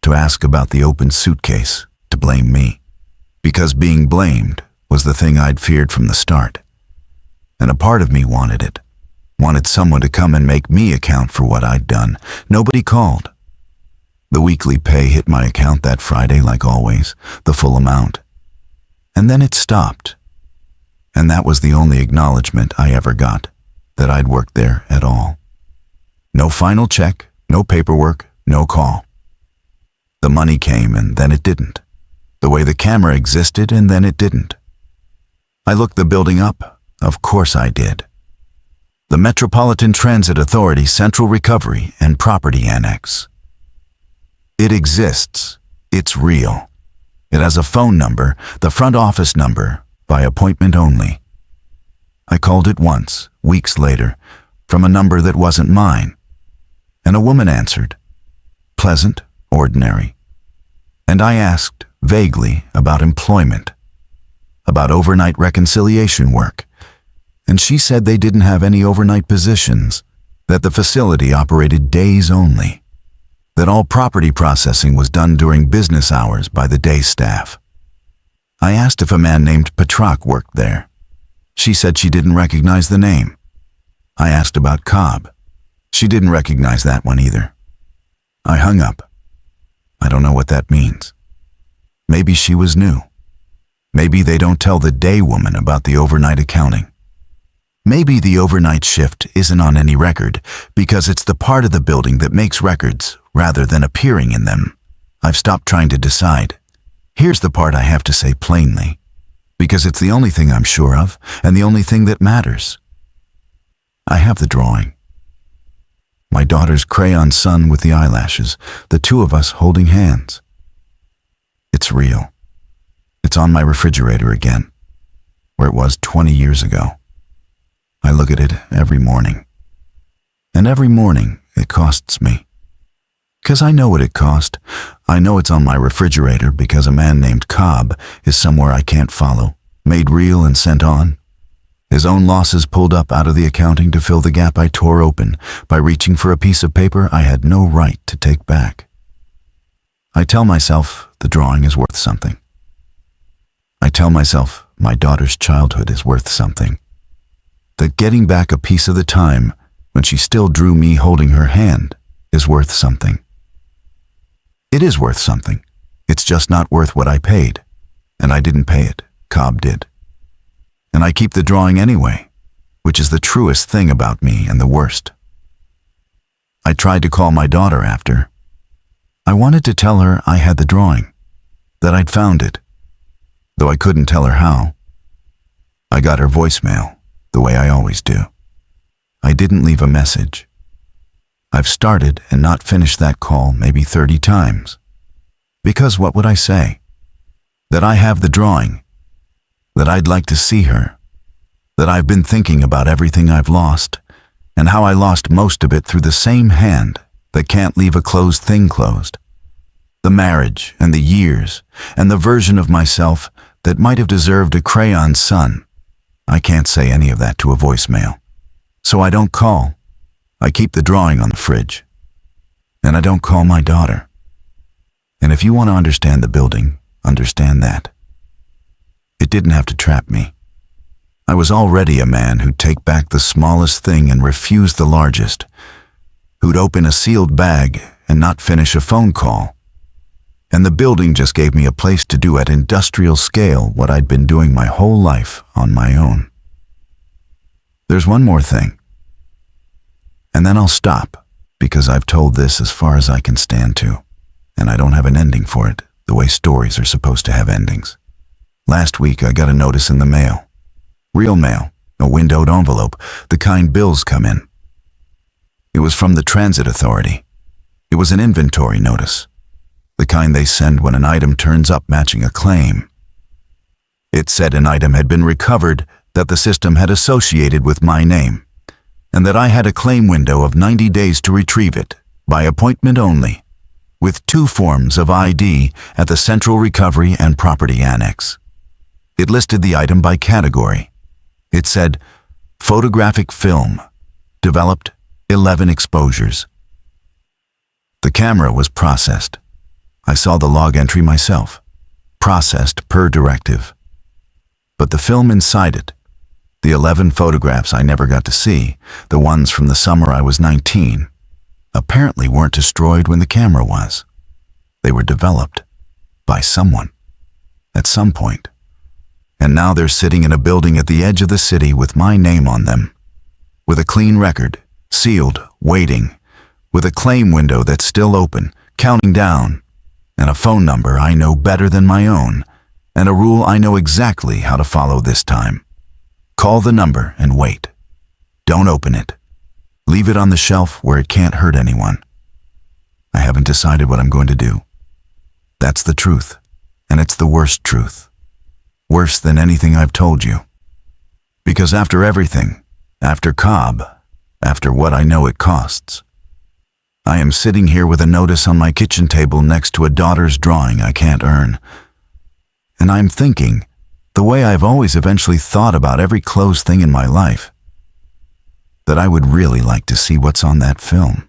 S1: to ask about the open suitcase, to blame me, because being blamed was the thing I'd feared from the start. And a part of me wanted it, wanted someone to come and make me account for what I'd done. Nobody called. The weekly pay hit my account that Friday like always, the full amount. And then it stopped. And that was the only acknowledgement I ever got, that I'd worked there at all. No final check, no paperwork, no call. The money came and then it didn't. The way the camera existed and then it didn't. I looked the building up. Of course I did. The Metropolitan Transit Authority Central Recovery and Property Annex. It exists. It's real. It has a phone number, the front office number, by appointment only. I called it once, weeks later, from a number that wasn't mine. And a woman answered. Pleasant, ordinary. And I asked, vaguely, about employment, about overnight reconciliation work. And she said they didn't have any overnight positions, that the facility operated days only, that all property processing was done during business hours by the day staff. I asked if a man named Petrak worked there. She said she didn't recognize the name. I asked about Cobb. She didn't recognize that one either. I hung up. I don't know what that means. Maybe she was new. Maybe they don't tell the day woman about the overnight accounting. Maybe the overnight shift isn't on any record because it's the part of the building that makes records rather than appearing in them. I've stopped trying to decide. Here's the part I have to say plainly, because it's the only thing I'm sure of and the only thing that matters. I have the drawing. My daughter's crayon son with the eyelashes, the two of us holding hands. It's real. It's on my refrigerator again, where it was 20 years ago. I look at it every morning. And every morning it costs me. Because I know what it cost. I know it's on my refrigerator because a man named Cobb is somewhere I can't follow, made real and sent on. His own losses pulled up out of the accounting to fill the gap I tore open by reaching for a piece of paper I had no right to take back. I tell myself the drawing is worth something. I tell myself my daughter's childhood is worth something. That getting back a piece of the time when she still drew me holding her hand is worth something. It is worth something. It's just not worth what I paid. And I didn't pay it. Cobb did. And I keep the drawing anyway, which is the truest thing about me and the worst. I tried to call my daughter after. I wanted to tell her I had the drawing, that I'd found it, though I couldn't tell her how. I got her voicemail, the way I always do. I didn't leave a message. I've started and not finished that call maybe 30 times. Because what would I say? That I have the drawing, that I'd like to see her, that I've been thinking about everything I've lost, and how I lost most of it through the same hand that can't leave a closed thing closed. The marriage and the years and the version of myself that might have deserved a crayon son. I can't say any of that to a voicemail. So I don't call. I keep the drawing on the fridge. And I don't call my daughter. And if you want to understand the building, understand that. It didn't have to trap me. I was already a man who'd take back the smallest thing and refuse the largest. who'd open a sealed bag and not finish a phone call. And the building just gave me a place to do at industrial scale what I'd been doing my whole life on my own. There's one more thing. And then I'll stop, because I've told this as far as I can stand to, and I don't have an ending for it, the way stories are supposed to have endings. Last week I got a notice in the mail. Real mail, a windowed envelope, the kind bills come in. It was from the Transit Authority. It was an inventory notice, the kind they send when an item turns up matching a claim. It said an item had been recovered that the system had associated with my name, and that I had a claim window of 90 days to retrieve it, by appointment only, with 2 forms of ID at the Central Recovery and Property Annex. It listed the item by category. It said, photographic film, developed 11 exposures. The camera was processed. I saw the log entry myself, processed per directive. But the film inside it, the 11 photographs I never got to see, the ones from the summer I was 19, apparently weren't destroyed when the camera was. They were developed by someone at some point. And now they're sitting in a building at the edge of the city with my name on them, with a clean record, sealed, waiting, with a claim window that's still open, counting down, and a phone number I know better than my own, and a rule I know exactly how to follow this time. Call the number and wait. Don't open it. Leave it on the shelf where it can't hurt anyone. I haven't decided what I'm going to do. That's the truth, and it's the worst truth. Worse than anything I've told you. Because after everything, after Cobb, after what I know it costs, I am sitting here with a notice on my kitchen table next to a daughter's drawing I can't earn. And I'm thinking, the way I've always eventually thought about every closed thing in my life, that I would really like to see what's on that film.